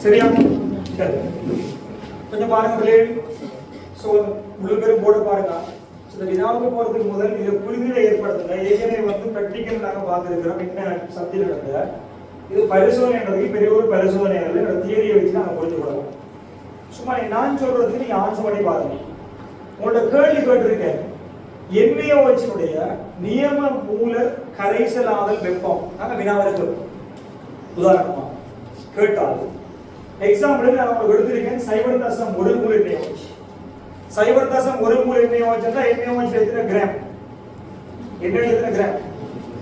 சரியா? சரி, கொஞ்சம் பாருங்க பிள்ளைகள். ஸோ முழு பேரும் போட பாருங்க. இந்த வினாவுக்கு போறதுக்கு முதல் இதை புரிதலை ஏற்படுத்துங்க. ஏற்கனவே பிராக்டிக்கல் நாங்கள் பார்த்துருக்கிறோம் என்ன சப்தி நடக்குது. இது பரிசோதனைன்றது பெரிய ஒரு பரிசோதனை அல்ல, தியரியை வச்சு நாங்கள் புரிஞ்சு கொள்ளலாம். சும்மா நான் சொல்றதுக்கு நீங்க ஆன்சர் பண்ணி பாருங்க. உங்களோட கேள்வி கேட்டிருக்கேன், NaOH நியம மூல கரைசலாதல் வெப்பம் நாங்க வினாவரை சொல்றோம். உதாரணமா கேட்டால் எக்ஸாம்பிளுக்கு நான் உங்களுக்கு எடுத்திருக்கேன் 0.1 மூல் NaOH. 0.1 மூல் NaOH NaOH எத்தனை கிராம்? என்ன எத்தனை கிராம்?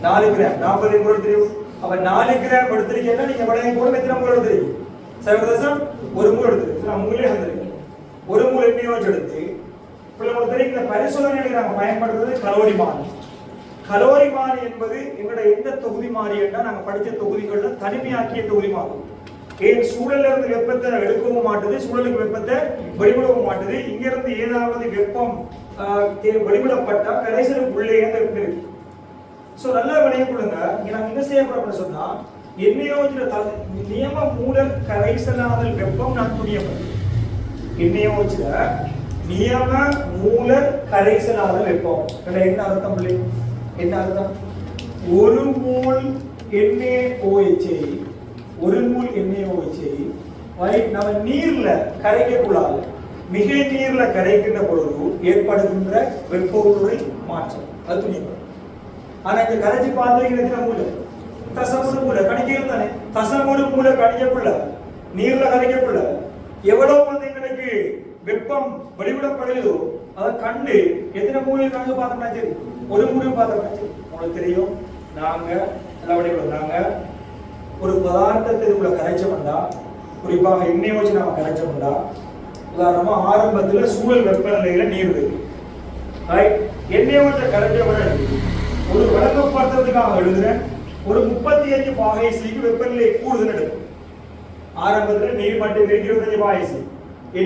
4 கிராம். 40 மூல் தெரியும். அப்ப 4 கிராம் எடுத்திருக்கீங்கன்னா நீங்க வளைய கூட எத்தனை மூல் எடுத்திருக்கீங்க? 0.1 மூல் எடுத்திருக்கீங்க. நான் மூலே எடுத்திருக்கேன். 1 மூல் NaOH எடுத்து இந்த பரிசோதனைகளை நாங்கள் பயன்படுத்துவது கலோரிமானி. கலோரிமானி என்பது எங்களுடைய எந்த தொகுதி மாறி என்றால் நாங்கள் படித்த தொகுதிகள்ல தனிமையாக்கிய தொகுதி மாறி. ஏன் சூழல்ல இருந்து வெப்பத்தை எடுக்கவும் மாட்டுது, சூழலுக்கு வெப்பத்தை வெளிவிடவும் மாட்டுது. இங்கிருந்து ஏதாவது வெப்பம் வெளிவிடப்பட்டா கரைசலுக்கு உள்ளே இருக்கு. சோ நல்லா விளைய கொள்ளுங்க. நாங்க என்ன செய்ய போறோம்னு சொன்னா NaOH நியம மூல கரைசலாதல் வெப்பம் நான் துணியப்படும். NaOH நியம மூல கரைசலாதல் வெப்பம் என்ன அர்த்தம் பிள்ளை? என்ன அர்த்தம்? 1 மோல் NaOH 1 மோல் NaOH நம்ம நீர்ல கரைக்கக்கூடாது. மிக நீர்ல கரைக்கின்ற பொழுது ஏற்படுகின்ற வெப்ப உருளை மாற்றம் அது துணியப்படும். ஆனா இந்த கரைச்சி பார்த்துக்கிற மூல தசமுடு மூல கணிக்கிறது தானே. தசமுடு மூல கணிக்கக்குள்ள நீர்ல கரைக்கக்குள்ள எவ்வளவு எங்களுக்கு வெப்பம் வெளிவிடப்படுகிறதோ அதை கண்டு எத்தனை மூலிகை கணக்கு பார்த்தோம்னா சரி, ஒரு மூலிகை பார்த்தோம்னா சரி உங்களுக்கு தெரியும். நாங்க ஒரு பதார்த்தத்திற்குள்ள கரைச்சோம்னா, குறிப்பாக NaOH நாம கரைச்சோம்னா, உதாரணமா ஆரம்பத்துல சூழல் வெப்பநிலையில நீர் இருக்கு. ரைட், NaOH கரைச்சோம்னா ஒரு விளக்கப்படுத்துறதுக்காக எழுதுறேன். ஒரு 35 பாகை சிக்கு வெப்பநிலை கூடுதல் எடுக்கும். ஆரம்பத்துல நீர் மட்டும் 25 பாகை சி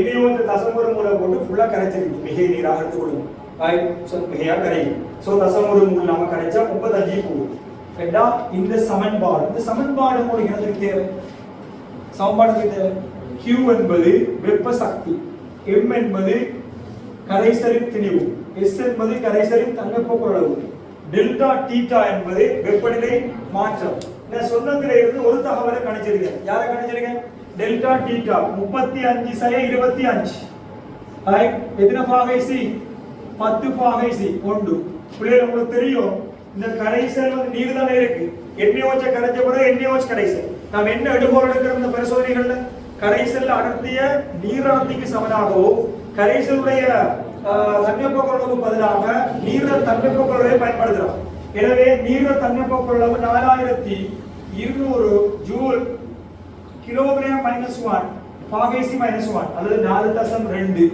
NaOH தசமுறு மூல போட்டு ஃபுல்லா கரைச்சிருக்கு. மிகை நீராக எடுத்துக்கொள்ளும். ரைட், சோ மிகையா கரையும். சோ தசமுறு மூல நாம கரைச்சா 35 கூடும். கேட்டா இந்த சமன்பாடு உங்களுக்கு என்ன தேவை? சமன்பாடு தேவை. Q என்பது வெப்ப சக்தி, M என்பது கரைசலின் திணிவு, S என்பது கரைசலின் தன்வெப்ப அளவு, டெல்டா தீட்டா என்பது வெப்பநிலை மாற்றம். நான் சொன்னதுல இருந்து ஒரு தகவலை கணிச்சிருக்கேன். யாரை கணிச்சிருக்கேன்? Delta theta 35/25. ரைட், எத்தனை பாகை சி? 10 பாகை சி. ஒன்று பிள்ளைகள் உங்களுக்கு தெரியும். இந்த கரைசல் நீர் தானே இருக்கு. NaOH கரைச்ச பிறகு NaOH கரைசல் நாம் என்ன எடுபொருள் எடுக்கிற இந்த பரிசோதனைகள்ல கரைசல் அடர்த்திய நீர் அடர்த்திக்கு சமனாகவோ கரைசலுடைய தன்வெப்ப கொள்ளளவு பதிலாக நீர தன்வெப்ப கொள்ளளவை பயன்படுத்துறோம். எனவே நீர தன்வெப்ப கொள்ளளவு 4200 ஜூல் கிலோகிராம் -1 பாகை சி -1 அல்லது 4.2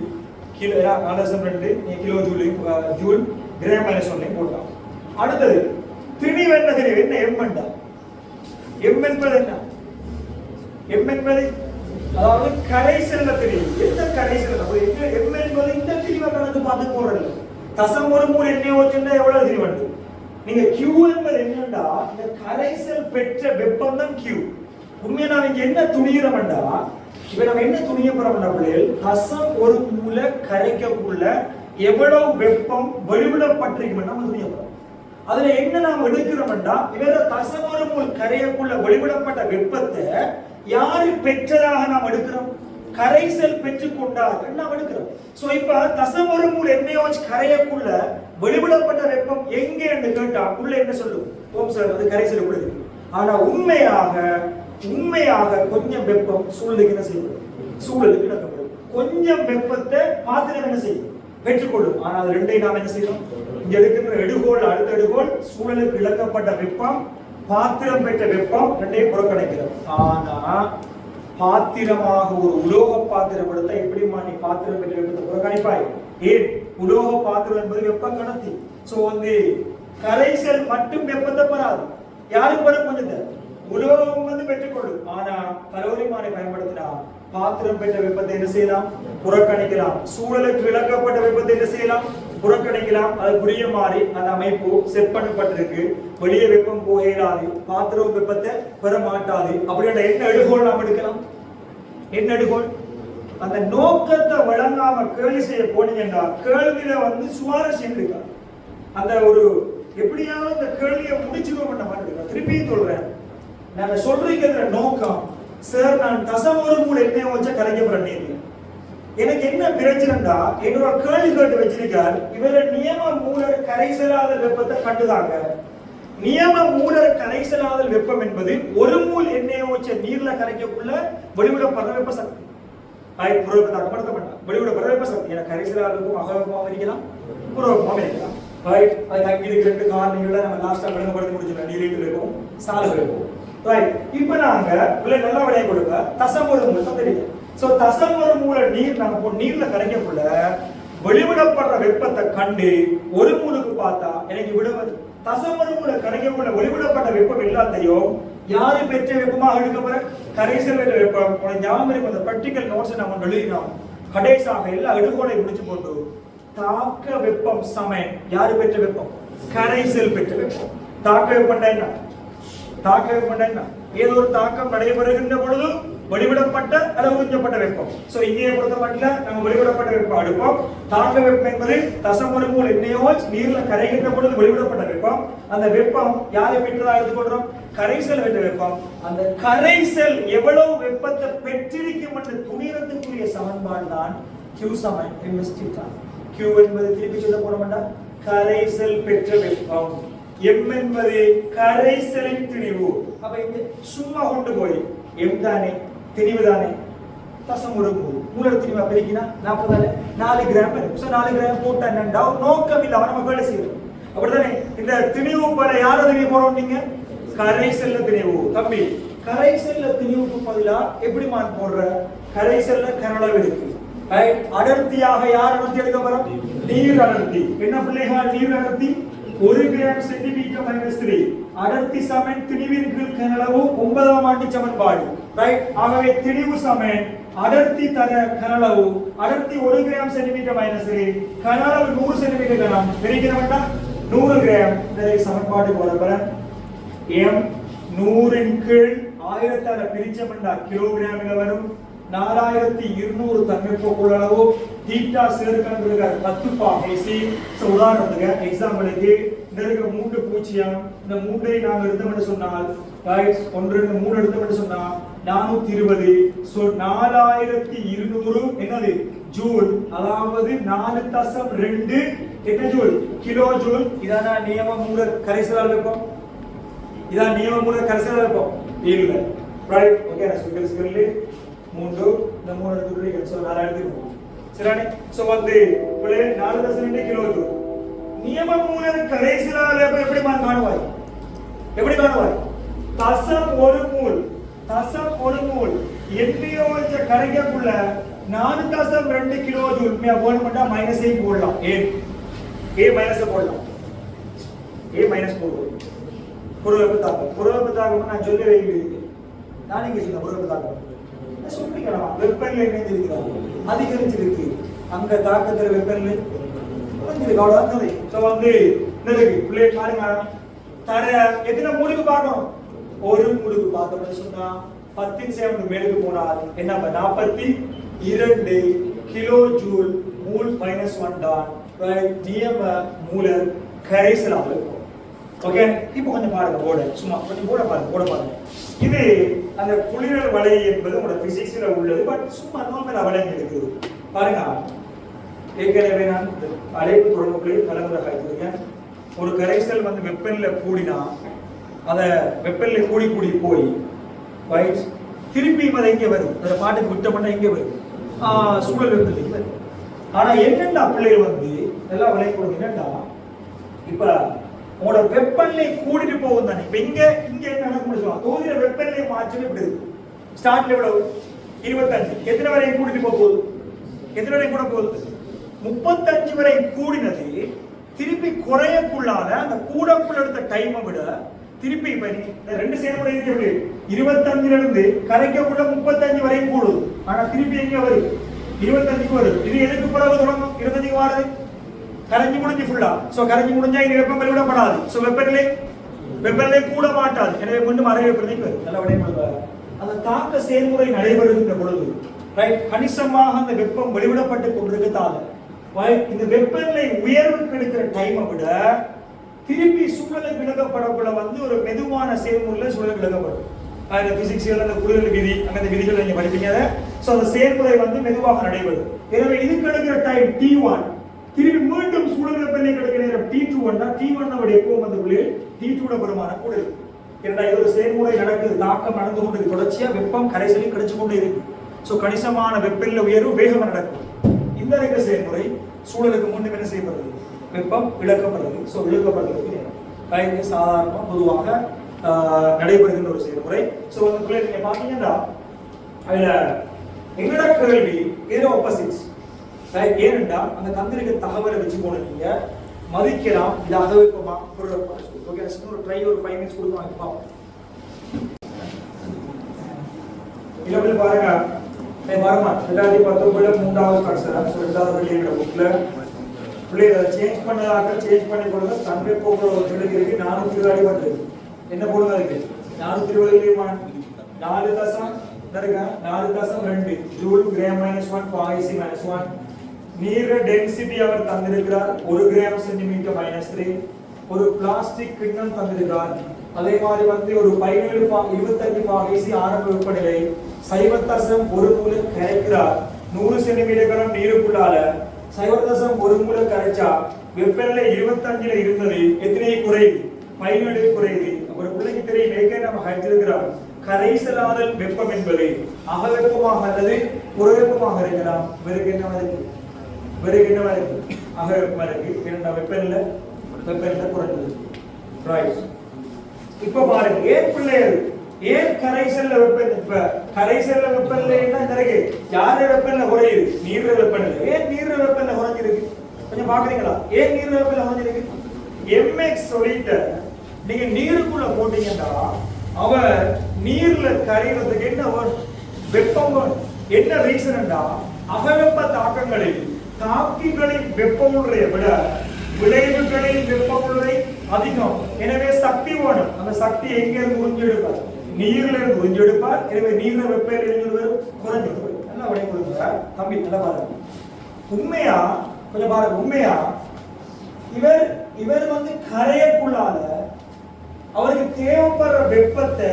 கிலோ 4.2 கிலோ ஜூல் கிராம் -1 போட்டோம். அடுத்தது திணிவு என்ன? திணிவு என்ன? M என்பது என்ன? M என்பது அதாவது கரைசல்ல திணிவு. எந்த கரைசல்? M என்பது இந்த திணிவை கணக்கு பார்த்து போறது. தசமுறு மூல் NaOH எவ்வளவு திணிவு வந்து நீங்க Q என்பது என்னன்னா இந்த கரைசல் பெற்ற வெப்பம் தான் Q. உண்மையா நாம இங்க என்ன துணிகிறோம்டா, இப்ப நம்ம என்ன துணிய போறோம்னா பிள்ளைகள், தசமுறு மூல கரைக்கக்குள்ள எவ்வளவு வெப்பம் வெளிவிடப்பட்டிருக்கும் நம்ம துணிய போறோம். அதுல என்ன நாம் எடுக்கிறோம்டா, இவர தசமுறு மூல் கரையக்குள்ள வெளிவிடப்பட்ட வெப்பத்தை யாரு பெற்றதாக நாம் எடுக்கிறோம்? கரைசல் பெற்றுக்கொண்டார்கள் நாம் எடுக்கிறோம். சோ இப்ப தசமுறு மூல் NaOH கரையக்குள்ள வெளிவிடப்பட்ட வெப்பம் எங்கே என்று கேட்டா உள்ள என்ன சொல்லும்? ஓம் சார் அது கரைசலுக்குள்ள இருக்கு. ஆனா உண்மையாக கொஞ்சம் வெப்பம் சூழலுக்கு என்ன செய்யும்? சூழலுக்கு நடக்கப்படும். கொஞ்சம் வெப்பத்தை பாத்திரம் என்ன செய்யும்? பெற்றுக்கொள்ளும். ஆனால் அது ரெண்டையும் நாம் என்ன செய்யணும்? இங்க எடுக்கின்ற எடுகோல் அடுத்த எடுகோல் சூழலுக்கு இழக்கப்பட்ட வெப்பம், பாத்திரம் பெற்ற வெப்பம் ரெண்டையும் புறக்கணிக்கிறோம். ஆனா பாத்திரமாக ஒரு உலோக பாத்திரம் எடுத்தா எப்படிமா நீ பாத்திரம் பெற்ற வெப்பத்தை புறக்கணிப்பாய்? ஏன்? உலோக பாத்திரம் என்பது வெப்ப கடத்தி. சோ கரைசல் மட்டும் வெப்பத்தை பெறாது. யாருக்கு பெற கொஞ்சம் உலோகம் பெற்றுக்கொள்ளும். ஆனா கலோரிமானை பயன்படுத்தினா பாத்திரம் பெற்ற வெப்பத்தை என்ன செய்யலாம்? புறக்கணிக்கலாம். சூழலுக்கு இழக்கப்பட்ட வெப்பத்தை என்ன செய்யலாம்? புறக்கணிக்கலாம். அதுக்குரிய மாதிரி அந்த அமைப்பு செட் பண்ணப்பட்டிருக்கு. வெளியே வெப்பம் போகலாது, பாத்திரம் வெப்பத்தை பெற மாட்டாது. அப்படின்ற என்ன எடுகோள் நாம் எடுக்கலாம்? என்ன எடுகோள்? அந்த நோக்கத்தை வழங்காம கேள்வி செய்ய போனீங்கன்னா கேள்வியில சுவாரஸ்யம் இருக்கா? அந்த ஒரு எப்படியாவது அந்த கேள்வியை முடிச்சுக்கோ பண்ண மாட்டேங்க. திருப்பி சொல்றேன், நான் சொல்றீங்கிற நோக்கம் சார் நான் தசமொரு மூல என்ன வச்ச கலைக்கப்படுறேன். எனக்கு என்ன பிரச்சனைடா, என்னோட கேள்வி கேட்டு வச்சிருக்கார். இவர நியம மூலர் கரைசலாத வெப்பத்தை கண்டுதாங்க. நியம மூலர் கரைசலாதல் வெப்பம் என்பது ஒரு மூல் எண்ணெயை வச்ச நீர்ல கரைக்கக்குள்ள வெளிவிடப்படுற வெப்ப சக்தி. வெளிவிடப்படுற வெப்ப சக்தி எனக்கு கரைசலாதலுக்கும் அகவெப்பமாக இருக்கலாம், புறவெப்பமாக இருக்கலாம். இதுக்கு ரெண்டு காரணிகளை நம்ம லாஸ்டா விளங்கப்படுத்தி முடிச்சிடலாம். நீரிட்டு வைப்போம், சாலை வைப்போம். இப்ப நாங்க நல்லா விளைய கொடுக்க தசமொரு மூல் தான் தெரியும். சோ தசமொரு மூல நீர் நம்ம நீர்ல கரைக்கக்குள்ள வெளிவிடப்படுற வெப்பத்தை கண்டு ஒரு மூலுக்கு பார்த்தா எனக்கு விடுவது தசமொரு மூல கரைக்கக்குள்ள வெளிவிடப்பட்ட வெப்பம் எல்லாத்தையும் யாரு பெற்ற வெப்பமாக எடுக்கப்படுற கரைசல் பெற்ற வெப்பம். ஞாபகம் இருக்கும் அந்த பிராக்டிகல் நோட்ஸ் நம்ம எழுதினோம். கடைசியாக எல்லா எடுகோலை முடிச்சு போட்டு தாக்க வெப்பம் சமன் யாரு பெற்ற வெப்பம்? கரைசல் பெற்ற வெப்பம். தாக்க வெப்பம் என்ன? தாக்க வெப்பம் என்ன? ஏதோ ஒரு தாக்கம் நடைபெறுகின்ற பொழுது வெளிவிடப்பட்ட அல்லது உறிஞ்சப்பட்ட வெப்பம். சோ இங்கே பொறுத்த மட்டும் நம்ம வெளிவிடப்பட்ட வெப்பம் எடுப்போம். தாக்க வெப்பம் என்பது தசமொரு மூல் எண்ணெயோல் நீர்ல கரைகின்ற பொழுது வெளிவிடப்பட்ட வெப்பம். அந்த வெப்பம் யாரை பெற்றதா எடுத்துக்கொள்றோம்? கரைசல் பெற்ற வெப்பம். அந்த கரைசல் எவ்வளவு வெப்பத்தை பெற்றிருக்கும் என்ற துணிரத்துக்குரிய சமன்பாடு தான் Q சமன் mS θ. Q என்பது திருப்பி சொல்ல போட வேண்டாம், கரைசல் பெற்ற வெப்பம். M என்பது கரைசலின் திணிவு. அப்ப இங்க சும்மா கொண்டு போய் M தானே திணிவு தானே தசமொரு மூல் மூலர் திணிவா பெருக்கினா 40 4 கிராம் வரும். சோ 4 கிராம் போட்டா என்னண்டா நோக்கம் இல்லாம நம்ம வேலை செய்யறோம். அப்படிதானே இந்த திணிவு பல யார திணிவு போறோம்? நீங்க கரைசல்ல திணிவு. தம்பி கரைசல்ல திணிவுக்கு பதிலா எப்படி மான் போடுற? கரைசல்ல கனளவு இருக்கு. அடர்த்தியாக யார் அடர்த்தி எடுக்க போறோம்? நீர் அடர்த்தி. என்ன பிள்ளைகள் நீர் அடர்த்தி? 1 கிராம் சென்டிமீட்டர் மைனஸ் 3 அடர்த்தி சமன் திணிவின் கீழ் கனளவு 9ஆம் ஆண்டு சமன்பாடு. ரைட். ஆகவே திணிவு சமன் அடர்த்தி தர கனளவு. அடர்த்தி 1 கிராம் சென்டிமீட்டர் மைனஸ் 3 கனளவு 100 சென்டிமீட்டர் கனம் பெருக்கிறவண்டா 100 கிராம். இந்த சமன்பாடு போறப்ப m 100 இன் கீழ் 1000 ஆல பிரிச்சோம்னா கிலோகிராம்ல வரும். 4200 தன்வெப்ப கொள்ளளவு. தீட்டா சேர்க்கணும்ங்கற 10 பாகேசி. சோ உதாரணத்துக்கு எக்ஸாம்பிளுக்கு இந்த 3 பூஜ்ஜியம் இந்த 3ஐ நாம எடுத்தோம்னு சொன்னால் ரைட் 1 2 3 எடுத்தோம்னு சொன்னா 420. சோ 4200 என்னது ஜூல், அதாவது 4.2 என்ன ஜூல்? Kilo joule. இதான நியம மூல கரைசலால் வெப்பம். இதான் நியம மூல கரைசலால் வெப்பம் இல்ல. ரைட். ஓகே நான் சொல்லிருக்கேன் 3 இந்த 3 எடுத்துக்கிட்டு சோ 4000 சரியானே. So 4.2 kilo joule. நியம மூல கரைசலால் வெப்பம் எப்படி காணுவாய்? எப்படி காணுவாய்? தசம் ஒரு மூல் எண்ணெயோ வச்ச கரைக்கக்குள்ள 4.2 கிலோ ஜூல் போடணும்னா மைனஸை போடலாம். ஏ மைனஸ் போடலாம். ஏ மைனஸ் போடுவோம். புறவெப்ப தாக்கம் நான் சொல்ல வைக்கிறேன். நான் இங்க சொன்ன புறவெப்ப தாக்கம் சொல்லிக்கலாம். வெப்பநிலை இணைந்திருக்கிறாங்க, அதிகரிச்சிருக்கு. அங்க தாக்கத்துல வெப்பநிலை குறைஞ்சிருக்கு. அவ்வளவுதான். சோ பிள்ளை பாருங்க, தர எத்தனை மூலுக்கு பார்க்கணும்? ஒரு மூலுக்கு பார்த்தோம்னு சொன்னா 10 மேலுக்கு போனால் என்ன 42 கிலோ ஜூல் மூல் மைனஸ் 1 டான் நியம மூலர் கரைசலாக இருக்கும். ஓகே. இப்போ கொஞ்சம் பாருங்க போர்டு, சும்மா கொஞ்சம் போர்டை பாருங்க. இது அந்த குளிரல் வலை என்பது உங்களோட பிசிக்ஸ்ல உள்ளது. பட் சும்மா நார்மலா வலை இருக்குது பாருங்க. ஏற்கனவே நான் அழைப்பு தொடர்புகளை பலமுறை காய்ச்சிருக்கேன். ஒரு கரைசல் வெப்பநிலை கூடினா அத வெப்பநிலை கூடி போய் ரைட் திருப்பி அது எங்கே வரும்? அந்த பாட்டுக்கு விட்ட பண்ண எங்கே வரும்? சூழல் வெப்பநிலை வரும். ஆனா என்னென்ன பிள்ளைகள் நல்லா விலை கொடுங்க. என்னண்டா இப்ப உங்களோட வெப்பநிலை கூடிட்டு போகும் தானே. இப்ப இங்க என்ன நடக்கும் சொல்லுவாங்க, தொகுதியில வெப்பநிலை மாற்றம் இப்படி இருக்கு. ஸ்டார்ட்ல எவ்வளவு? 25. எத்தனை வரை கூடிட்டு போகுது? எத்தனை வரை கூட போகுது? 35 வரை கூடினது திருப்பி குறையக்குள்ளாத அந்த கூடக்குள்ள எடுத்த டைமை விட திருப்பி இப்ப ரெண்டு செயல்முறை இருக்கு. 25ல இருந்து கரைக்கக்குள்ள 35 வரை கூடுது. ஆனா திருப்பி எங்க வருது? 25க்கு வருது. இது எதுக்கு பிறகு தொடங்கும்? 25க்கு வாருது. கரைஞ்சி முடிஞ்சு ஃபுல்லா. சோ கரைஞ்சி முடிஞ்சா இனி வெப்பம் வெளிவிடப்படாது. சோ வெப்பநிலை கூட மாட்டாது. எனவே மீண்டும் அறை வெப்பநிலை பெறும். நல்ல விடயங்கள். அந்த தாக்க செயல்முறை நடைபெறுகின்ற பொழுது ரைட் கணிசமாக அந்த வெப்பம் வெளிவிடப்பட்டு கொண்டிருக்கதால இந்த வெப்பநிலை உயர்வுக்கு எடுக்கிற டைமை விட திருப்பி சூழலுக்கு விலகப்படக்குள்ள வந்து ஒரு மெதுவான செயல்முறையில் சூழலுக்கு விலகப்படும். பிசிக்ஸ்ல அந்த குளிர் விதி அந்த விதிகள் நீங்க படிப்பீங்க. சோ அந்த செயல்முறை வந்து மெதுவாக நடைபெறும். எனவே இதுக்கு எடுக்கிற டைம் T1 திருப்பி மீண்டும் சூழல் வெப்பநிலை கிடைக்கிற நேரம் T2 T1 எப்பவும் வந்து குளிர் T2 பெருமானம் கூட இருக்கு. ஏன்னா இது ஒரு செயல்முறை நடக்குது, தாக்கம் நடந்து கொண்டு தொடர்ச்சியா வெப்பம் கரைசலில் கிடைச்சு கொண்டே இருக்கு. சோ கணிசமான வெப்பநிலை உயர்வு வேகமாக நடக்கும். இந்த இருக்கிற செயல்முறை சூழலுக்கு முன்னும் என்ன செய்யப்படுறது? வெப்பம் இழக்கப்படுறது. சோ இழக்கப்படுறதுக்கு நேரம் சாதாரணமாக பொதுவாக நடைபெறுகின்ற ஒரு செயல்முறை. சோ வந்து நீங்க பாத்தீங்கன்னா அதுல எங்கட கேள்வி ஏதோ ஆப்போசிட்ஸ். ஏனென்றா அந்த தந்திரிக்க தகவலை வச்சு போன நீங்க மதிக்கலாம். இது அகவைப்பமா ஓகே ஒரு ட்ரை ஒரு 5 மினிட்ஸ் கொடுப்பாங்க பாப்போம். இல்ல பாருங்க வரமா 2019 மூன்றாவது ஸ்ட்ரக்சர். ஸோ ரெண்டாவது வெளியிட புக்கில் பிள்ளைகளை சேஞ்ச் பண்ணதாக சேஞ்ச் பண்ணி கொடுங்க. தன்மை போக்குற ஒரு பிள்ளைக்கு இருக்கு 420 அடி பண்ணுறது என்ன போடுங்க இருக்கு 420 4.2 ஜூல் கிராம் -1 பாய்சி -1 நீர டென்சிட்டி அவர் தந்திருக்கிறார் 1 கிராம் சென்டிமீட்டர் -3. ஒரு பிளாஸ்டிக் கிண்ணம் தந்திருக்கிறார். அதே மாதிரி வந்து ஒரு 25 பாய்சி ஆரம்ப வெப்பநிலை 0.1 மூலம் கரைக்கிறார். 100 சென்டிமீட்டர் கனம் நீருக்குள்ளால 0.1 மூலம் கரைச்சா வெப்பநிலை 25ல இருந்தது எத்தனை குறையுது? 17 குறையுது. ஒரு பிள்ளைக்கு தெரியும் ஏற்கனவே நம்ம ஹைட்ரஜன் கரைசலாதல் வெப்பம் என்பது அகவெப்பமாக அல்லது புறவெப்பமாக இருக்கலாம். வேறு என்னவா இருக்கு? அகவெப்பமா இருக்கு. இரண்டாம் வெப்பநிலை குறைந்தது. ரைட். இப்ப பாருங்க ஏன் பிள்ளைகள் ஏன் கரைசல்ல வெப்பநிலை கரைசல்ல வெப்பநிலைன்னா நிறைய யார வெப்பநிலை குறையுது? நீர் வெப்பநிலை. ஏன் நீர் வெப்பநிலை குறைஞ்சிருக்கு? கொஞ்சம் பாக்குறீங்களா? ஏன் நீர் வெப்பநிலை குறைஞ்சிருக்கு? mx சொல்லிட்டு நீங்க நீருக்குள்ள போட்டீங்கன்னா அவர் நீர்ல கரைகிறதுக்கு என்ன வெப்பம் என்ன ரீசன்டா அகவெப்ப தாக்கங்களில் தாக்கிகளின் வெப்பமுறை விட விளைவுகளின் வெப்பமுறை அதிகம். எனவே சக்தி வேணும். அந்த சக்தி எங்க இருந்து உறிஞ்சி எடுப்பார்? நீர்ல இருந்து உறிஞ்சி எடுப்பார். எனவே நீர்ல வெப்பநிலை குறைஞ்சு நல்லா விளை கொடுங்க தம்பி. நல்லா பாருங்க. உண்மையா கொஞ்சம் பாருங்க. உண்மையா இவர் வந்து கரையக்குள்ளால அவருக்கு தேவைப்படுற வெப்பத்தை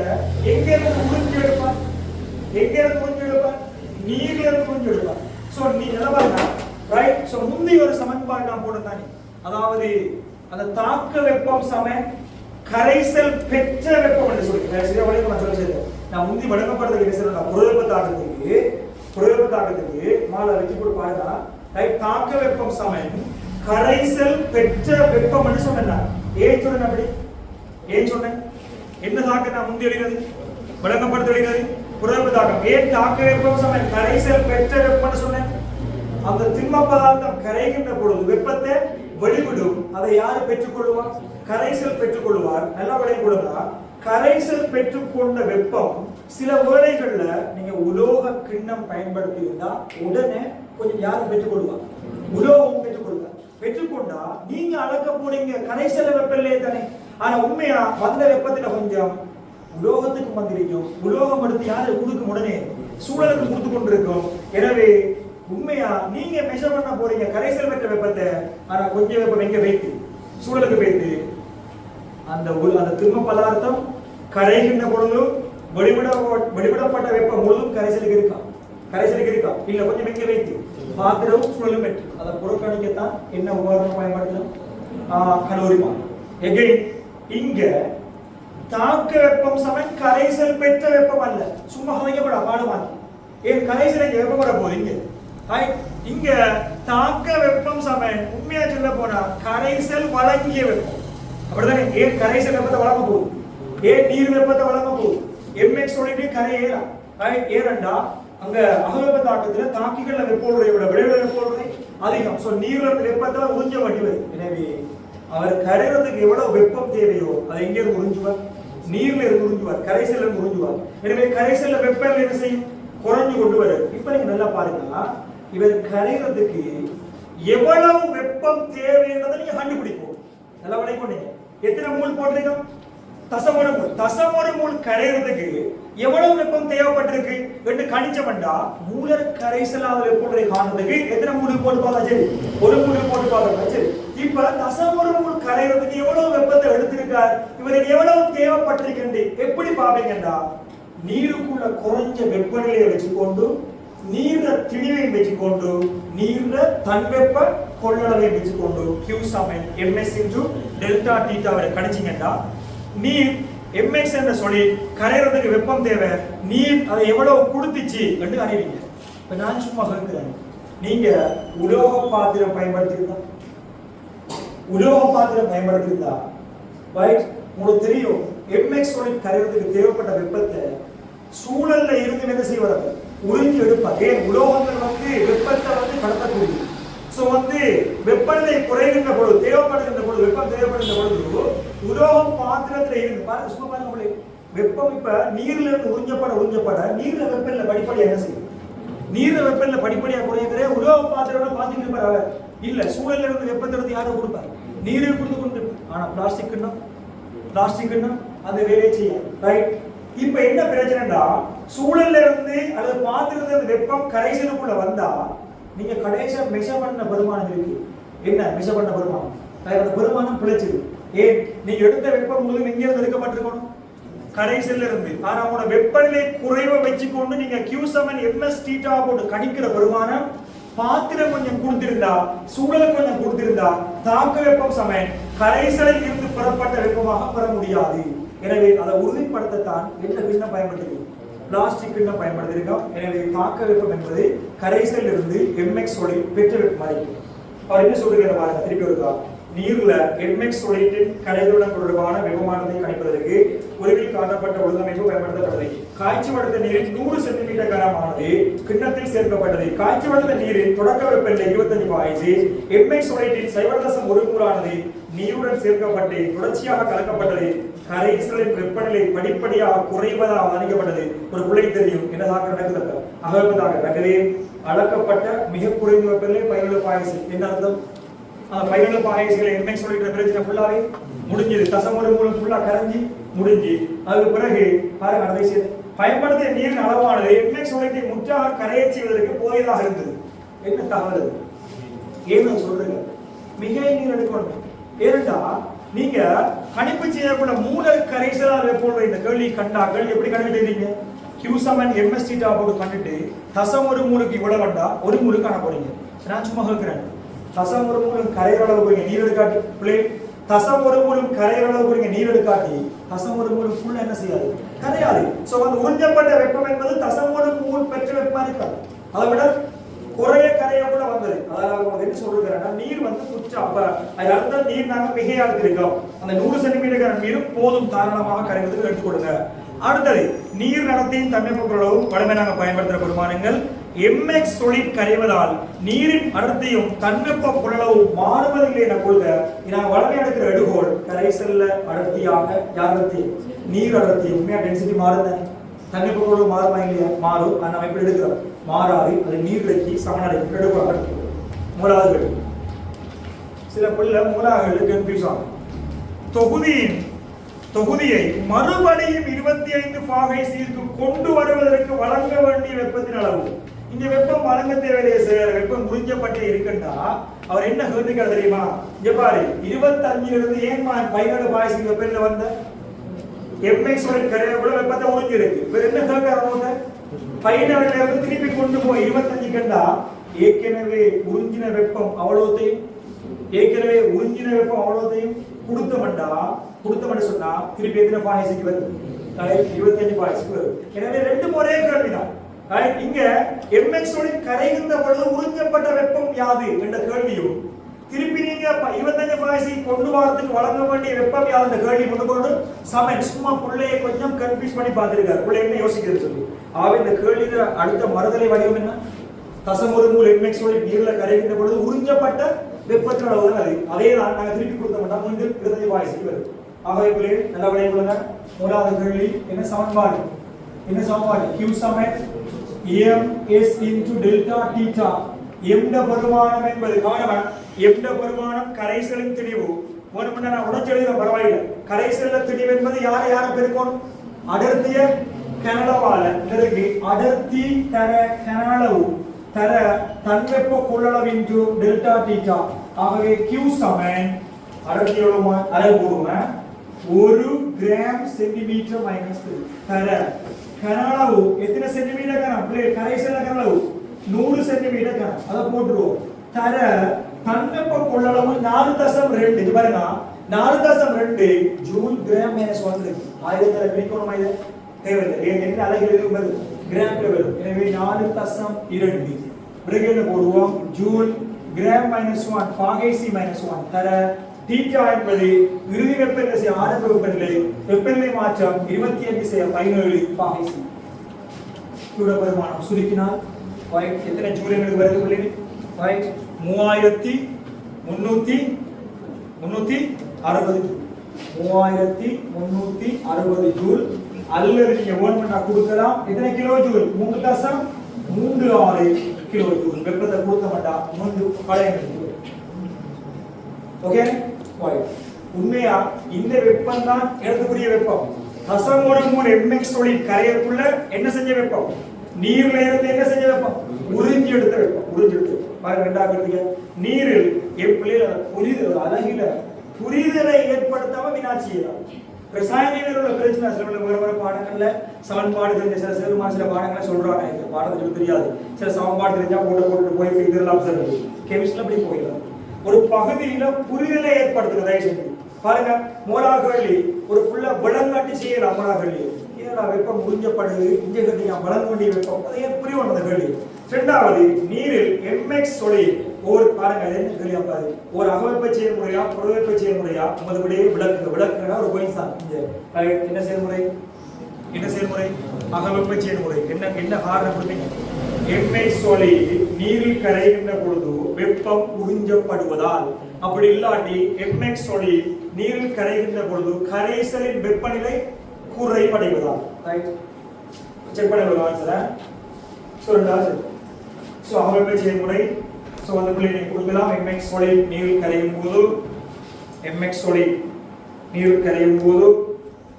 எங்க இருந்து உறிஞ்சி எடுப்பார்? நீர்ல இருந்து உறிஞ்சி எடுப்பார். சோ நீ நல்லா பாருங்க. ரைட். சோ முந்தைய ஒரு சமன்பாடு நான் போட்டேன். அதாவது அந்த தாக்க வெப்பம் சம கரைசல் பெற்ற வெப்பம் என்று சொல்றேன். சரியா வழி நான் சொல்றது. நான் முந்தி வழங்கப்படுறது என்ன சொல்றேன்? புறவெப்ப தாக்கத்துக்கு மாலை வச்சு போட்டு பாருங்க. ரைட். தாக்க வெப்பம் சம கரைசல் பெற்ற வெப்பம் என்று சொன்னேன். ஏன் சொன்னேன் அப்படி? ஏன் சொன்னேன்? என்ன தாக்கம் நான் முந்தி எழுதினது? வழங்கப்படுத்த எழுதினது புறவெப்ப தாக்கம். ஏன் தாக்க வெப்பம் சம கரைசல் பெற்ற வெப்பம் சொன்னேன்? அந்த திண்ம பதார்த்தம் கரைகின்ற பொழுது வெப்பத்தை வெளிவிடும். அதை யாரு பெற்றுக்கொள்வார்? கரைசல் பெற்றுக்கொள்வார். நல்லா விளை கொடுங்க. கரைசல் பெற்றுக்கொண்ட வெப்பம் சில வேளைகள்ல நீங்க உலோக கிண்ணம் பயன்படுத்தி இருந்தா உடனே கொஞ்சம் யாரும் பெற்றுக்கொள்வார்? உலோகம் பெற்றுக்கொண்டா நீங்க அளக்க போறீங்க கரைசல் வெப்பநிலையே தானே. ஆனா உண்மையா வந்த வெப்பத்துல கொஞ்சம் உலோகத்துக்கு வந்திருக்கும். உலோகம் எடுத்து யாரு கொடுக்கும்? உடனே சூழலுக்கு கொடுத்து கொண்டிருக்கும். எனவே உண்மையா நீங்க மெஷர் பண்ண போறீங்க கரைசல் பெற்ற வெப்பத்தை. ஆனா கொஞ்சம் வெப்பம் எங்க வைத்து சூழலுக்கு வைத்து அந்த திண்ம பதார்த்தம் கரைகின்ற பொழுது வெளிவிடப்பட்ட வெப்பம் முழுதும் கரைசலுக்கு இருக்கா இல்ல கொஞ்சம் எங்க வைத்து பாத்திரம் சூழலும் பெற்று அதை புறக்கணிக்கத்தான் என்ன உபகரணம் பயன்படுத்தலாம்? கலோரிமா. எகைன் இங்க தாக்க வெப்பம் சமன் கரைசல் பெற்ற வெப்பம் அல்ல. சும்மா அமைக்கப்பட பாடமாக்கி ஏன் கரைசல் இங்க வெப்பப்பட போகுது? இங்க தாக்க வெப்பம் சமன் உண்மையா சொல்ல போனா கரைசல் வழங்கிய வெப்பம். அப்படிதானே? ஏன் கரைசல் வெப்பத்தை வழங்க போகுது? ஏன் நீர் வெப்பத்தை வழங்க போகுது? mx சொல்லிட்டு கரை ஏறா. ஏறண்டா அங்க அகவெப்ப தாக்கத்துல தாக்கிகள்ல வெப்போடைய விட விளைவுல வெப்போடைய அதிகம். சோ நீர்ல இருந்து வெப்பத்தை உறிஞ்ச வேண்டியது. எனவே அவர் கரைகிறதுக்கு எவ்வளவு வெப்பம் தேவையோ அதை எங்க இருந்து உறிஞ்சுவார்? நீர்ல இருந்து உறிஞ்சுவார். கரைசல்ல இருந்து உறிஞ்சுவார். எனவே கரைசல்ல வெப்பநிலை என்ன செய்யும்? குறைஞ்சு கொண்டு வரும். இப்ப நீங்க நல்லா பாருங்க. இவர் கரைகிறதுக்கு எவ்வளவு வெப்பம் தேவை என்பதை நீங்க கண்டுபிடிப்போம். நல்லா விளைக்கொண்டீங்க. எத்தனை மூல் போட்டிருக்கோம்? தசம் ஒரு மூல் கரையிறதுக்கு எவ்வளவு வெப்பம் தேவைப்பட்டிருக்கு என்று கணிச்சோம்டா மூலர் கரைசலாக வெப்பத்தை காண்றதுக்கு எத்தனை மூல் போட்டு பார்த்தா சரி, ஒரு மூல் போட்டு பார்த்தா சரி. இப்ப தசம் ஒரு மூல் கரையிறதுக்கு எவ்வளவு வெப்பத்தை எடுத்திருக்கார், இவருக்கு எவ்வளவு தேவைப்பட்டிருக்கு எப்படி பாப்பீங்கடா நீருக்குள்ள குறைஞ்ச வெப்பநிலையை வச்சுக்கொண்டு நீர திணிவை வச்சுக்கொண்டு நீர தன்வெப்ப கொள்ளளவை வச்சுக்கொண்டு Q சமன் ms டெல்டா தீட்டாவை கணிச்சிங்கடா நீர் mx என்ற சொல்லி கரையிறதுக்கு வெப்பம் தேவை, நீர் அதை எவ்வளவு கொடுத்துச்சு என்று அறிவீங்க. இப்ப நான் சும்மா கேட்கிறேன், நீங்க உலோக பாத்திரம் பயன்படுத்திருந்தா ரைட், உங்களுக்கு தெரியும் mx சொல்லி கரையிறதுக்கு தேவைப்பட்ட வெப்பத்தை சூழல்ல இருந்து என்ன செய்வாங்க, உறிஞ்சி எடுப்பாங்க. உலோகங்கள் வெப்பத்தை கடத்தக்கூடியது. சோ வெப்பநிலை குறைகின்ற பொழுது தேவைப்படுகின்ற பொழுது வெப்பம் தேவைப்படுகின்ற பொழுது உலோகம் பாத்திரத்துல இருந்து பாருங்க, சும்மா பாருங்க, வெப்பம் இப்ப நீர்ல இருந்து உறிஞ்சப்பட நீர்ல வெப்பநிலை படிப்படியா என்ன செய்யும், நீர்ல வெப்பநிலை படிப்படியா குறைகிற உலோக பாத்திரம் பாத்தீங்கன்னா இல்ல சூழல்ல இருந்து வெப்பத்தை எடுத்து யாரும் கொடுப்பாரு, நீரை கொடுத்து கொண்டு. ஆனா பிளாஸ்டிக்னா அந்த வேலையை செய்யும். ரைட், இப்ப என்ன பிரச்சனைடா சூழல்ல இருந்து அல்லது பாத்திரத்துல இருந்து வெப்பம் கரைசலுக்குள்ள வந்தா நீங்க கடைசியா மெஷர் பண்ண பெருமானம் இருக்கு. என்ன மெஷர் பண்ண பெருமானம்? அந்த பெருமானம் பிழைச்சிரு. ஏன் நீங்க எடுத்த வெப்பம் முழுவதும் எங்க இருந்து எடுக்கப்பட்டிருக்கணும், கரைசல்ல இருந்து. ஆனா உங்களோட வெப்பநிலை குறைவை வச்சுக்கொண்டு நீங்க Q சமன் ms தீட்டா போட்டு கணிக்கிற பெருமானம் பாத்திரம் கொஞ்சம் கொடுத்திருந்தா சூழல் கொஞ்சம் கொடுத்திருந்தா தாக்க வெப்பம் சமன் கரைசலில் இருந்து பெறப்பட்ட வெப்பமாக பெற முடியாது. எனவே அதை உறுதிப்படுத்தத்தான் என்ன கிண்ணம் பயன்படுத்தி பிளாஸ்டிக் கிண்ணம் பயன்படுத்தியிருக்கோம். எனவே தாக்க வெப்பம் என்பது கரைசல் இருந்து mx ஒளி பெற்ற வெப்பம். அவர் என்ன சொல்லுகிற பாருங்க, திருப்பி இருக்கா நீர்ல mx ஒளியின் கரைசலுடன் தொடர்பான வெப்பமானதை கணிப்பதற்கு உருவில் காணப்பட்ட ஒழுங்கமைப்பு பயன்படுத்தப்பட்டது. காய்ச்சப்படுத்த நீரில் 100 சென்டிமீட்டர் கனமானது கிண்ணத்தில் சேர்க்கப்பட்டது. காய்ச்சப்படுத்த நீரின் தொடக்க வெப்பநிலை 25 mx ஒளியின் 0.1 மூலானது நீருடன் சேர்க்கப்பட்டு தொடர்ச்சியாக கலக்கப்பட்டது. கரைசலின் வெப்பநிலை படிப்படியாக குறைவதாக அறிக்கப்பட்டது. ஒரு பிள்ளை தெரியும் என்ன தாக்கம் நடக்குது, அகழ்வதாக நடக்குது. அளக்கப்பட்ட மிக குறைந்த வெப்பநிலை 17 என்ன அர்த்தம், அந்த 17 mx சொல்லிட்டு பிரச்சனை ஃபுல்லாவே முடிஞ்சது. தசமொரு மூலம் ஃபுல்லா கரைஞ்சி முடிஞ்சு அதுக்கு பிறகு பாருங்க அதை பயன்படுத்திய நீரின் அளவானது mx சொல்லிட்டு முற்றாக கரையை செய்வதற்கு போயதாக இருந்தது. என்ன தகவல் ஏன்னு சொல்றீங்க, மிக நீர் எடுக்கணும். ஏனென்றா நீங்க கணிப்பு செய்யக்கூடிய மூலர் கரைசலால் வெப்பம் இந்த கேள்வி கண்டாக்கள் எப்படி கண்டுபிடிக்கிறீங்க, Q சமன் ms தீட்டா போட்டு கண்டுட்டு தசம் ஒரு மூலுக்கு இவ்வளவு வந்தா ஒரு மூலுக்கு காண போறீங்க. நான் சும்மா கேட்கிறேன், தசம் ஒரு மூலம் கரையிற அளவு போறீங்க நீர் எடுக்காட்டி பிள்ளை, தசம் ஒரு மூலம் கரையிற அளவு போறீங்க நீர் எடுக்காட்டி தசம் ஒரு மூலம் ஃபுல்லா என்ன செய்யாது, கரையாது. சோ உறிஞ்சப்பட்ட வெப்பம் என்பது தசம் ஒரு மூல் பெற்ற வெப்பமா இருக்காது, அதை விட குறைய கரைய கூட வந்தது. அதாவது என்ன சொல்றேன்னா நீர் குச்சா அப்ப அதனால நீர் நாங்க மிகையா எடுத்திருக்கோம். அந்த 100 சென்டிமீட்டர் நீர் போதும் தாராளமாக கரைவதற்கு எடுத்துக்கொடுங்க. அடுத்தது நீர் நடத்தியின் தன்மைப்பு கொள்ளவும் வளமை நாங்கள் பயன்படுத்துகிற பெருமானங்கள் mx தொழில் கரைவதால் நீரின் அடர்த்தியும் தன்வெப்ப கொள்ளளவும் மாறுவதில்லை என கொள்க. நாங்கள் வளமை எடுக்கிற எடுகோள் கரைசல்ல அடர்த்தியாக அடர்த்தி நீர் அடர்த்தி உண்மையா டென்சிட்டி மாறுது, தன்வெப்ப கொள்ளளவு மாறுமா இல்லையா, மாறும். அதை நம்ம எப்படி எடுக்கிறோம், மாறாது. அது நீர்லைக்கு சமநிலைக்கு எடுப்பாங்க. மூலாவது சில பிள்ளை மூலாவது கன்ஃபியூஸ் ஆகும். தொகுதியை மறுபடியும் 25 பாகை சீர்க்கு கொண்டு வருவதற்கு வழங்க வேண்டிய வெப்பத்தின் அளவு. இந்த வெப்பம் வழங்க தேவையில்லையே சார், வெப்பம் உறிஞ்சப்பட்டு இருக்குன்னா அவர் என்ன கேட்டுக்காரு தெரியுமா, இங்க பாரு 25 இருந்து ஏன் 17 பாகை வெப்பநிலை வந்த mx கரையை கூட வெப்பத்தை உறிஞ்சி இருக்கு. வேற என்ன கேட்கறாங்க, 17 இருந்து திருப்பி கொண்டு போய் 25 கண்டா ஏற்கனவே உறிஞ்சின வெப்பம் அவ்வளவுத்தையும் கொடுத்தமண்டா சொன்னா திருப்பி எத்தனை பாய்ஸுக்கு வருது, 25 பாய்ஸுக்கு வருது. எனவே ரெண்டு ஒரே கேள்விதான். இங்க mx கரைகின்ற பொழுது உறிஞ்சப்பட்ட வெப்பம் யாது என்ற கேள்வியும் திருப்பி நீங்க 25 பாய்ஸை கொண்டு வரதுக்கு வழங்க வேண்டிய வெப்பம் யாது என்ற கேள்வி கொண்டு சமன் சும்மா பிள்ளையை கொஞ்சம் கன்ஃபியூஸ் பண்ணி பார்த்திருக்காரு. பிள்ளை என்ன யோசிக்கிறது சொல்லி ஆக இந்த கேள்வியில அடுத்த மறுதலை வடிவம் என்ன, தசம் ஒரு மூல் mx நீர்ல கரைகின்ற பொழுது உறிஞ்சப்பட்ட வெப்பத்தின் அளவு தான் அது. அதே தான் நாங்கள் திருப்பி கொடுத்தோம்னா 25 பாய்ஸுக்கு வருது. ஆகவே பிள்ளை நல்லா விளைய கொள்ளுங்க. மூணாவது கேள்வி என்ன சமன்பாடு, Q சமன் ms into டெல்டா தீட்டா எந்த பெருமானம் என்பது கவனம். எந்த பெருமானம் கரைசலின் திணிவு. ஒன்று நான் உடச்செழுத பரவாயில்லை. கரைசல்ல திணிவு என்பது யாரை பெருக்கணும்? அடர்த்திய கனளவால பிறகு அடர்த்தி தர கனளவு தர தன்வெப்ப கொள்ளளவு டெல்டா தீட்டா. ஆகவே Q சமன் அடர்த்தி எவ்வளவு அளவு போடுங்க 1 கிராம் சென்டிமீட்டர் மைனஸ் தர கனளவு எத்தனை சென்டிமீட்டர் கனம் பிளேட் கரைசல்ல கனளவு 100 சென்டிமீட்டர் கனம் அத போட்டுருவோம். தர தன்வெப்ப கொள்ளளவு 4.2 இது பாருங்க 4.2 ஜூல் கிராம் மைனஸ் 1 இருக்கு. ஆயிரத்துல பிரிக்கணுமா இது தேவையில்லை. என்ன அலகுல இது வருது கிராம்ல வரும். எனவே 4.2 பிறகு போடுவோம் ஜூல் கிராம் மைனஸ் 1 பாகைசி மைனஸ் 1 தர தீட்டா என்பது இறுதி வெப்பநிலை ஆரம்ப வெப்பநிலை மாற்றம் 25/17 பாகைசி. கூட பெருமானம் சுருக்கினால் எத்தனை ஜூல் எங்களுக்கு வருது பிள்ளைங்க? 3360 ஜூல். அல்லது நீங்க ஓன் பண்ணா கொடுக்கலாம். எத்தனை கிலோ ஜூல்? 3.36 kilo joule. வெப்பத்தை கொடுக்க மாட்டா 3 களையங்கள். ஓகே உண்மையா இந்த வெப்பம் தான் எழுதக்கூடிய வெப்பம். தசமோட 3 mx solid கரையக்குள்ள என்ன செஞ்ச வெப்பம்? நீர்ல இருந்து என்ன செஞ்ச வெப்பம்? உறிஞ்சி எடுத்த வெப்பம். உறிஞ்சி எடுத்து பாருங்க ரெண்டாவது நீரில் எப்படில புரிதல் அழகில புரிதலை ஏற்படுத்தாம வினாட்சி செய்யலாம். ரசாயனவியல் உள்ள பிரச்சனை சில பாடங்கள்ல சமன்பாடு தெரிஞ்ச சில பாடங்களை சொல்றாங்க. இந்த பாடத்துக்கு தெரியாது. சில சமன்பாடு தெரிஞ்சா போட்டு போய் இதெல்லாம் சொல்றது. கெமிஸ்ட்ரியில அப்படி போயிடலாம். ஒரு பகுதியில புரிதலை ஏற்படுத்துறது பாருங்க. மோலாகவள்ளி ஒரு புள்ள விளங்காட்டி செய்யலாம். மோலாகவள்ளி இதெல்லாம் வெப்பம் உறிஞ்சப்படுது. இங்க கட்டியா விளங்கொண்டிய வெப்பம் அதை புரிய வந்தது கேள்வி. இரண்டாவது நீரில் mx solid ஒரு பாருங்க என்ன கேள்வி பாரு. ஒரு அகவெப்ப செயல்முறையா புறவெப்ப செயல்முறையா முதல்படியே விளக்குனா ஒரு பாயிண்ட் தான். இங்க என்ன செயல்முறை அகவெப்ப செயல்முறை. என்ன காரணம் கொடுத்தீங்க? mx solid நீரில் கரைகின்ற பொழுது வெப்பம் உறிஞ்சப்படுவதால். அப்படி இல்லாட்டி mx solid நீரில் கரைகின்ற பொழுது கரைசலின் வெப்பநிலை குறைவடைவதால். ரைட் செக் பண்ணுங்க ஆன்சர். சோ ரெண்டாவது அகவெப்ப செயல்முறை. சோ அந்த புள்ளியை கொடுக்கலாம். mx solid நீரில் கரையும் போது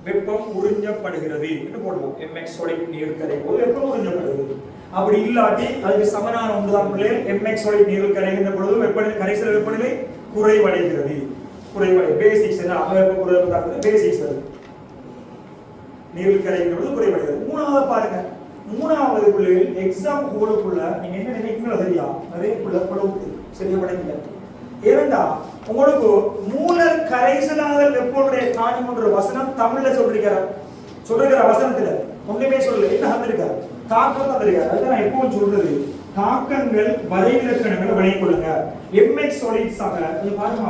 வெப்பம் உறிஞ்சப்படுகிறது என்று போடுவோம். mx solid நீரில் கரையும் போது வெப்பம் உறிஞ்சப்படுகிறது. அப்படி இல்லாட்டி அதுக்கு சமனான ஒன்றுதான் பிள்ளைகள் mx solid நீரில் கரைகின்ற பொழுது வெப்பநிலை கரைசல் வெப்பநிலை குறைவடைகிறது. பேசிக்ஸ் என்ன அகவெப்ப குறைவடைகிறது பேசிக்ஸ். அது நீரில் கரைகின்ற பொழுது குறைவடைகிறது. மூணாவது பாருங்க. மூணாவது பிள்ளைகள் எக்ஸாம் ஹோலுக்குள்ள நீங்க என்ன நினைக்கிறீங்களோ சரியா நிறைய குழப்பம் சரியா படைக்கல. ஏனென்றா உங்களுக்கு மூலர் கரைசலாதல் வெப்பனுடைய காணின்ற வசனம் தமிழ்ல சொல்லிருக்கிற வசனத்துல ஒண்ணுமே சொல்லல. என்ன வந்திருக்காரு? தாக்கம் வந்திருக்காரு. அதுதான் நான் எப்பவும் சொல்றது தாக்கங்கள் வரைவிலக்கணங்களை வழங்கிக் கொள்ளுங்க. mx solid சக இது பாருங்க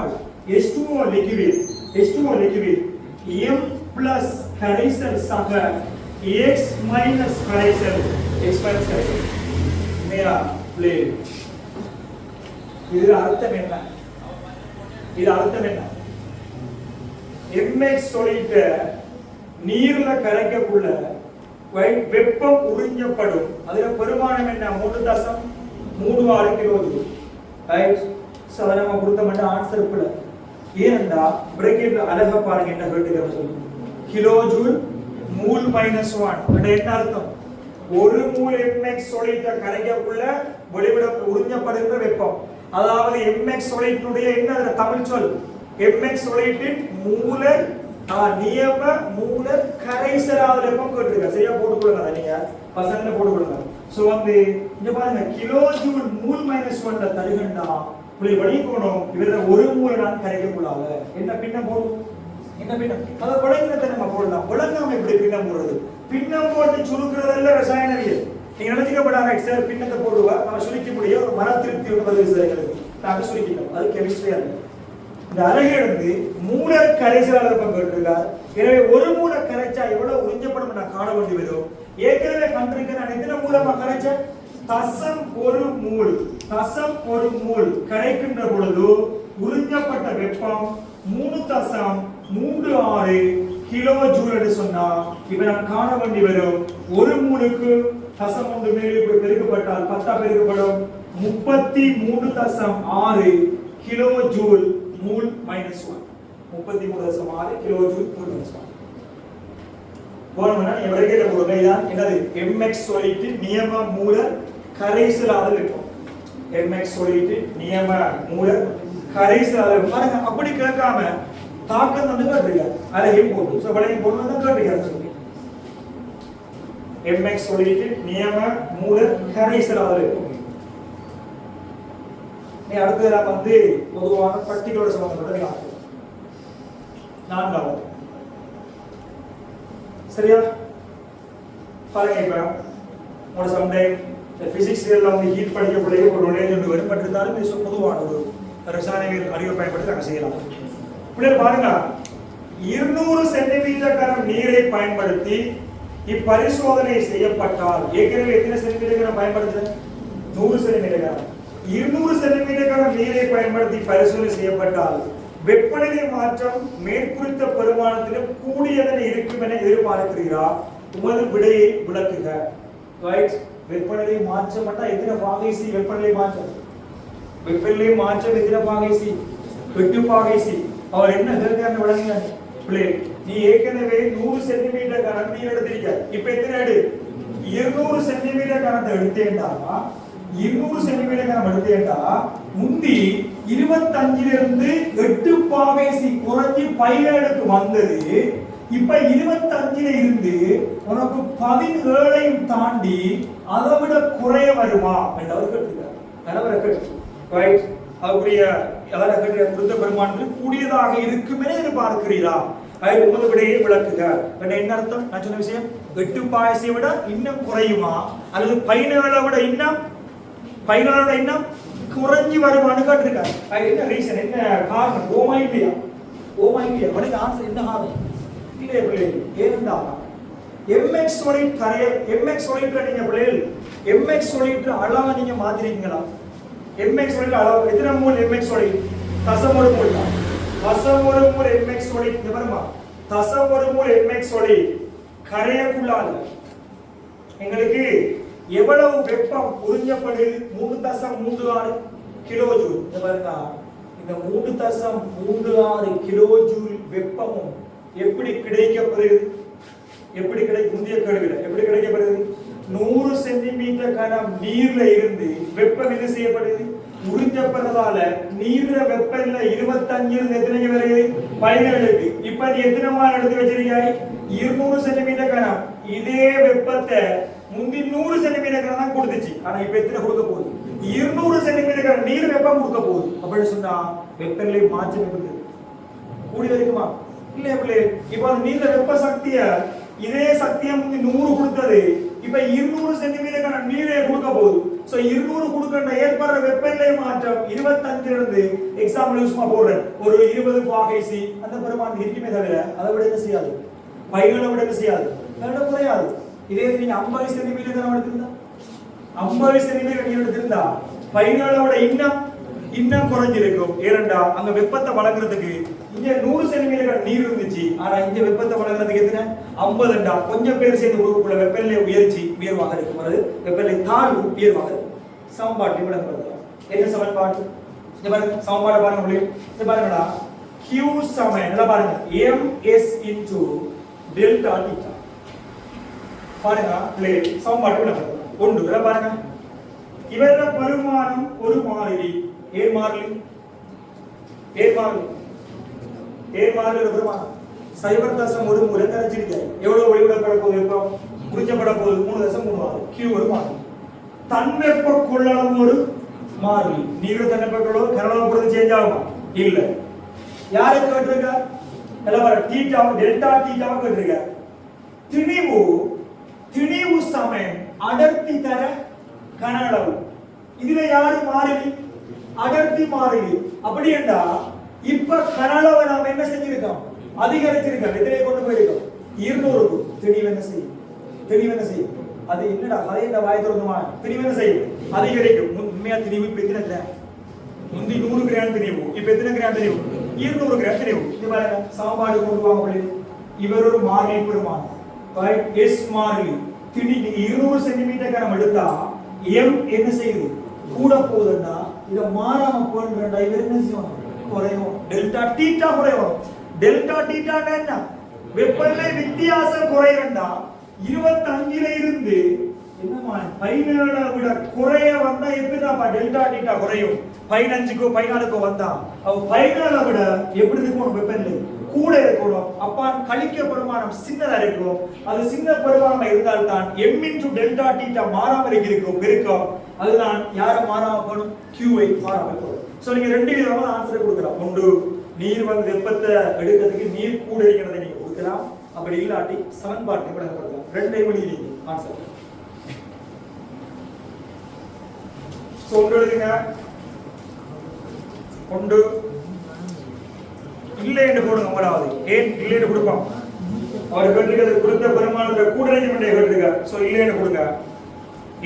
H2O liquid M plus கரைசல் சக X minus கரைசல் மேரா பிளே. இது அர்த்தம் என்ன? mx solid நீர்ல கரைக்கக்குள்ள வெப்பம் உறிஞ்சப்படும். அதுல பெருமானம் என்ன? 3.36 கிலோ ஜூல். ரைட் சோ நம்ம கொடுத்த மட்டும் ஆன்சர் இல்ல. ஏனண்டா பிரேக்கெட்ல அழகா பாருங்க என்ன கேட்டுக்கற சொல்லுங்க. கிலோ ஜூல் மூல் மைனஸ் 1 அது என்ன அர்த்தம்? ஒரு மூல் mx solid கரைக்கக்குள்ள வெளிவிட உறிஞ்சப்படுகிற வெப்பம். அதாவது mx solid உடைய என்ன தமிழ் சொல்? mx solid மூலர் நியம மூலர் கரைசலாத வெப்பம் கேட்டிருக்க. சரியா போட்டுக்கொள்ளுங்க. நீங்க பசங்க போட்டுக்கொள்ளுங்க. சோ வந்து இங்க பாருங்க கிலோ ஜூல் மூல் மைனஸ் 1 தருகண்டா இப்படி வடிக்கணும். இவர ஒரு மூல நான் கரைக்க கூடாது. என்ன பின்னம் போடும்? என்ன பின்னம்? அத வளைங்கத்தை நம்ம போடலாம். வளைங்காம இப்படி பின்னம் போடுறது. பின்னம் போட்டு சுருக்குறதல்ல ரசாயனவியல். நீங்க நினைச்சுக்கப்படாத எக்ஸல் பின்னத்தை போடுவா நம்ம சுருக்க முடிய ஒரு மன திருப்தியோட பதில் செய்யறது. நாங்க சுருக்கிட்டோம். அது கெமிஸ்ட்ரியா இருக்கு. இந்த அழகிலிருந்து மூலர் கரைசலாத வெப்பம் கேட்டிருக்கார். எனவே ஒரு மூல கரைச்சா எவ்வளவு உறிஞ்சப்படும் நான் காண வேண்டி வரும். ஏற்கனவே கண்டிருக்க நான் எத்தனை மூலமா கரைச்ச? தசம் ஒரு மூல் கரைக்கின்ற பொழுது உறிஞ்சப்பட்ட வெப்பம் 3.36 கிலோ ஜூல் என்று சொன்னா இப்ப நாம் காண வேண்டி வரும். ஒரு மூலுக்கு தசம் 1 மேலே பெருக்கப்பட்டால் 10 பெருக்கப்படும். 33.6 kilo joule mole minus 1. 33.6 kilo joule mole minus 1. போனோம்னா எவரேஜ் போடுங்க. இதான் என்னது mx சொல்லிட்டு நியம மூல கரைசலாதல் இருக்கும். mx சொல்லிட்டு நியம மூல கரைசலாதல் பாருங்க. அப்படி கேட்காம தாக்கம் வந்து கேட்றீங்க. அழகே போட்டு சோ வளையம் போடுறது தான் கேட்றீங்க. சொல்லி mx சொல்லிட்டு நியம மூல கரைசலாதல் இருக்கும். நீ அடுத்ததா வந்து பொதுவான பர்டிகுலர் சம்பந்தப்பட்ட நீங்க நான்காவது சரியா பாருங்க. இப்ப ஒரு சம்டைம் பிசிக்ஸ் எல்லாம் வந்து ஹீட் படிக்கக்கூடிய ஒரு ரிலேஷன் வரும். பட் இருந்தாலும் இது பொதுவான ஒரு ரசாயனவியல் அறிவை பயன்படுத்தி நாங்கள் செய்யலாம். பிள்ளைகள் பாருங்க, 200 சென்டிமீட்டர் கனம் நீரை பயன்படுத்தி இப்பரிசோதனை செய்யப்பட்டால் ஏற்கனவே எத்தனை சென்டிமீட்டர் கனம் பயன்படுத்துறது? 100 சென்டிமீட்டர் கனம். 200 சென்டிமீட்டர் கனம் நீரை பயன்படுத்தி பரிசோதனை செய்யப்பட்டால் வெப்பநிலை மாற்றம் மேற்குறித்த பெருமானத்தில் கூடியதென இருக்கும் என எதிர்பார்க்கிறீரா? உமது விடையை விளக்குக. ரைட். வெப்பநிலை மாற்றம் மட்டும் எத்தனை பாகை சி? வெப்பநிலை மாற்றம் எத்தனை பாகை சி? 8 பாகை சி. அவர் என்ன கேட்கிறாங்க விளங்குங்க. பிள்ளை நீ ஏற்கனவே 100 சென்டிமீட்டர் கனம் நீர் எடுத்திருக்க. இப்ப எத்தனை எடு? 200 சென்டிமீட்டர் கனத்தை எடுத்தேன்டா 200 சென்டிமீட்டர் கனம் எடுத்தேன்டா முந்தி 25 இருந்து 8 பாகை சி குறைஞ்சி 17க்கு வந்தது. இப்ப 25ல இருந்து உனக்கு 17ஐயும் தாண்டி அதை விட குறைய வருமா என்றவர் கேட்டுக்கிறார். நல்லவரை கேட்டு ரைட். அவருடைய அதாவது கேட்ட குறித்த பெருமானத்தில் கூடியதாக இருக்கும் என எதிர்பார்க்கிறீரா? உமது விடையை விளக்குக. என்ன அர்த்தம்? நான் சொன்ன விஷயம் 8 பாயசை விட இன்னும் குறையுமா அல்லது 17 விட இன்னும் குறைஞ்சி வருமானு கேட்டிருக்காரு. என்ன ரீசன், என்ன காரணம்? ஓமா இல்லையா? உனக்கு ஆன்சர் என்ன காரணம்? இல்லையா பிள்ளைகள்? ஏனென்றா mx சொல்லிட்டு கரைய mx சொல்லிட்டு நீங்க பிள்ளைகள் mx சொல்லிட்டு அளவை நீங்க மாத்திரீங்களா? mx சொல்லிட்டு அளவு எத்தனை மூல் mx சொல்லிட்டு? தசமொரு மூல் தான். தசமொரு மூல் mx சொல்லிட்டு வருமா? தசமொரு மூல் mx சொல்லிட்டு கரையக்குள்ளால எங்களுக்கு எவ்வளவு வெப்பம் உறிஞ்சப்படுது? 3.36 கிலோ ஜூல். இந்த 3.36 கிலோ ஜூல் வெப்பமும் எப்படி கிடைக்கப்படுது? முந்தைய கேள்வியில எப்படி கிடைக்கப்படுது? 100 சென்டிமீட்டர் கனம் நீர்ல இருந்து வெப்பம் என்ன செய்யப்படுது? உறிஞ்சப்படுறதால நீர்ல வெப்பநிலை 25 இருந்து எத்தனை வருது? 17க்கு. இப்ப நீ எத்தனை மாதம் எடுத்து வச்சிருக்காய்? 200 சென்டிமீட்டர் கனம். இதே வெப்பத்தை முந்தி 100 சென்டிமீட்டர் கனம் தான் கொடுத்துச்சு. ஆனா இப்ப எத்தனை கொடுக்க போகுது? 200 சென்டிமீட்டர் கனம் நீர் வெப்பம் கொடுக்க போகுது. அப்படின்னு சொன்னா வெப்பநிலை மாற்றம் எப்படி கூடி வருமா? இல்ல பிள்ளை. இப்ப அந்த நீர்ல வெப்ப சக்திய இதே சக்தியை முந்தி 100 கொடுத்தது இப்ப 200 சென்டிமீட்டர் கனம் நீரே கொடுக்க போகுது. சோ 200 கொடுக்கின்ற ஏற்படுற வெப்பநிலை மாற்றம் 25 இருந்து எக்ஸாம்பிள் யூஸ்மா போடுறேன் ஒரு 20 பாகை சி அந்த பெருமானம் இருக்குமே தவிர அதை விட என்ன செய்யாது? 17 விட என்ன செய்யாது? அதோட குறையாது. இதே நீங்க 50 சென்டிமீட்டர் கனம் எடுத்திருந்தா 50 சென்டிமீட்டர் நீர் எடுத்திருந்தா 17 விட இன்னும் குறைஞ்சிருக்கும். ஏனென்றா அங்க வெப்பத்தை வழங்குறதுக்கு இங்க 100 சென்டிமீட்டர் நீர் இருந்துச்சு. ஆனா இங்க வெப்பத்தை வழங்குறதுக்கு எத்தனை? 50. கொஞ்சம் பேர் சேர்ந்து உருவாக்குள்ள வெப்பநிலை உயர்வாக இருக்கும். அது வெப்பநிலை தாழ்வு உயர்வாக இருக்கும். சமன்பாட்டை விளக்குறது என்ன சமன்பாடு? இந்த பாருங்க சமன்பாடு பாருங்க முடியும். இந்த பாருங்கடா Q சமம் என்ன பாருங்க ms into delta theta. பாருங்க ப்ளே சமன்பாட்டை விளக்குறது ஒன்று இத பாருங்க. இவர பெருமானம் ஒரு மாறிலி. ஏ மாறிலி பெருமானம் 0.1 மூலம் கரைச்சிருக்காரு. எவ்வளவு வெளிவிடப்பட போகுது? வெப்பம் உறிஞ்சப்பட போகுது 3.36. Q ஒரு மாறிலி. தன்வெப்ப கொள்ளளவு ஒரு மாறிலி. நீர் தன்வெப்ப கொள்ளளவு கரணம் பொறுத்து சேஞ்ச் ஆகுமா? இல்ல. யாரை கேட்டிருக்க? எல்லாம் பாரு தீட்டா டெல்டா தீட்டாவை கேட்டிருக்க. திணிவு சமம் அடர்த்தி தர கன அளவு. இதுல யாரு மாறிலி? அடர்த்தி மாறிலி. அப்படி என்றா இப்ப கன அளவை நாம என்ன செஞ்சிருக்கோம்? அதிகரிச்சிருக்கோம். எதிரே கொண்டு போயிருக்கோம் 200க்கு. திணிவு என்ன செய்யும்? அது என்னடா அதே இந்த வாய் திறந்துமா? திணிவு என்ன செய்யும்? அதிகரிக்கும். உண்மையா திணிவு இப்ப எத்தனை கிராம்? முந்தி 100 கிராம் திணிவு. இப்ப எத்தனை கிராம் திணிவு? 200 கிராம் திணிவு. இது பாருங்க சமன்பாடு கொண்டு வாங்க முடியும். இவர் ஒரு மாறிலி பெருமானம். ரைட்? S மாறிலி. திணி 200 சென்டிமீட்டர் கனம் எடுத்தா m என்ன செய்யுது? கூட போகுதுன்னா இதை மாறாம போன்ற என்ன செய்யணும் குறையும் டெல்டா டீட்டா குறையும் டெல்டா டீட்டா என்ன வெப்பநிலை வித்தியாசம் குறையறா 25ல இருந்து என்னமா 17 விட குறைய வந்தா எப்படிதாப்பா டெல்டா டீட்டா குறையும் 15க்கோ 14க்கோ வந்தா அவ 17 விட எப்படி இருக்கும் வெப்பநிலை கூட இருக்கணும் அப்பா கழிக்க பெருமானம் சின்னதா இருக்கும் அது சின்ன பெருமானம் இருந்தால் தான் m into டெல்டா டீட்டா மாறாமல் இருக்கும் பெருக்கம் அதுதான் யார மாறாம போணும் q ஐ மாறாமல் போணும் சோ நீங்க ரெண்டு விதமான ஆன்சர் கொடுக்கலாம் ஒன்று நீர் வந்து வெப்பத்தை எடுக்கிறதுக்கு நீர் கூட இருக்கிறதை நீங்க கொடுக்கலாம் அப்படி இல்லாட்டி சமன்பாட்டை விளங்கப்படுத்தலாம் ரெண்டையும் எழுதிங்க ஆன்சர் சோ ஒன்று எழுதுங்க ஒன்று இல்லை என்று போடுங்க முதலாவது ஏன் இல்லை என்று கொடுப்போம் அவர் கேட்டிருக்கிறது கொடுத்த பெருமானத்தை கூட ரெஜிமெண்டை கேட்டிருக்கார் சோ இல்லை என்று கொடுங்க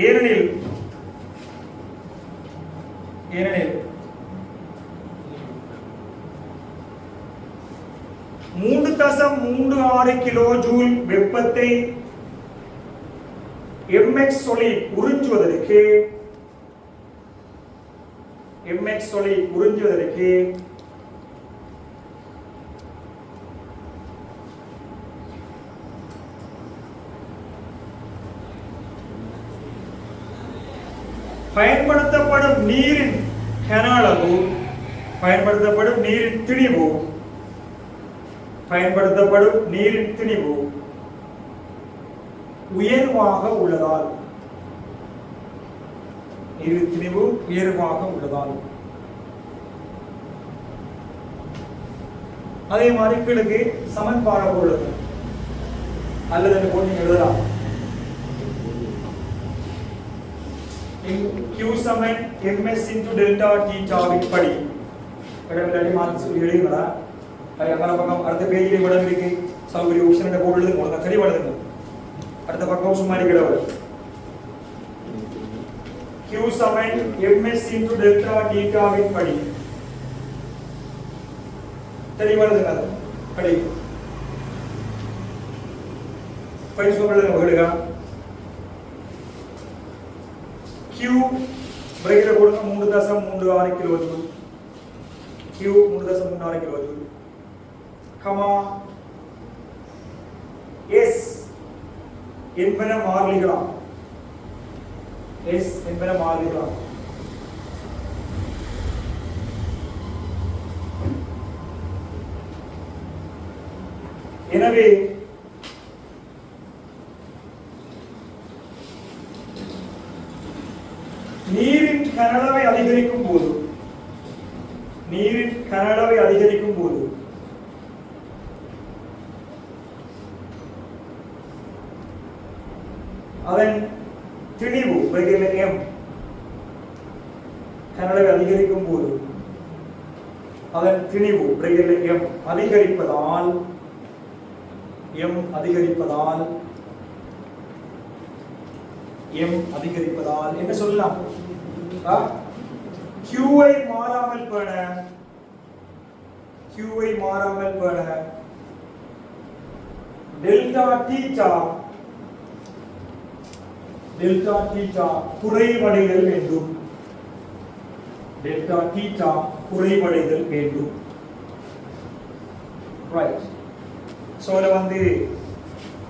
ஏனெனில் 3.36 கிலோ ஜூல் வெப்பத்தை mx solid உறிஞ்சுவதற்கு பயன்படுத்தப்படும் நீரின் கன அளவு பயன்படுத்தப்படும் நீரின் திணிவு உயர்வாக உள்ளதால் அதே மாதிரி கீழுக்கு சமன்பாடு உள்ளது அல்லது போட்டு எழுதலாம் q சமன் ms into delta theta வின்படி கடவுளடி மாத்தி சொல்லி எழுதுங்களா அங்கன பக்கம் அடுத்த பேஜிலே விட இருக்கு சௌகரிய ஆப்ஷன் போட்டு எழுதுங்க உங்களுக்கு சரி எழுதுங்க அடுத்த பக்கம் சும்மா இருக்கிறவர் q சமன் ms into delta theta வின்படி தெளிவா எழுதுங்க படி ஃபைல் சொல்லுங்க உங்களுக்கு Q பிரேக்கரை போடுங்க 3.36 kilo joule Q 3.36 kilo joule comma S என்பன மாறிலிகளாம் எனவே நீரின் கனளவை அதிகரிக்கும் போது அதன் திணிவு m கனளவை அதிகரிக்கும் போது அதன் திணிவு m அதிகரிப்பதால் என்ன சொல்லலாம் q ஐ மாறாமல் பேண டெல்டா தீட்டா குறைவடைதல் வேண்டும் ரைட் சோ இத வந்து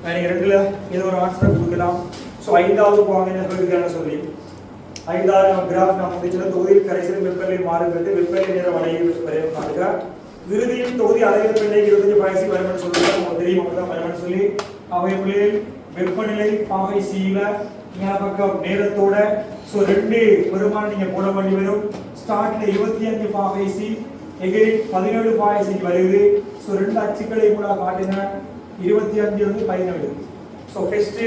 நீங்க ரெண்டுல ஏதோ ஒரு ஆன்சர் கொடுக்கலாம் சோ ஐந்தாவது பாகம் என்ன சொல்லிருக்காங்க சொல்லி ஐந்தாவது கிராஃப் நாம முடிச்சது தொகுதியில் கரைசல் வெப்பநிலை மாறுகிறது வெப்பநிலை நேர வளைவில் வரையறுக்காங்க இறுதியில் தொகுதி அளவு வெப்பநிலை 25 பாய்ச்சி வரும்னு சொல்றாங்க உங்களுக்கு தெரியும் அப்பதான் வரும்னு சொல்லி அவைகளில் வெப்பநிலை பாகை சில ஞாபகம் நேரத்தோட சோ ரெண்டு பெருமானம் நீங்க போட வேண்டி வரும் ஸ்டார்ட்ல 25 பாகை சி எகெயின் 17 பாகை சி வருது சோ ரெண்டு அச்சுக்களை கூட காட்டின 25 இருந்து 17 சோ ஃபர்ஸ்ட்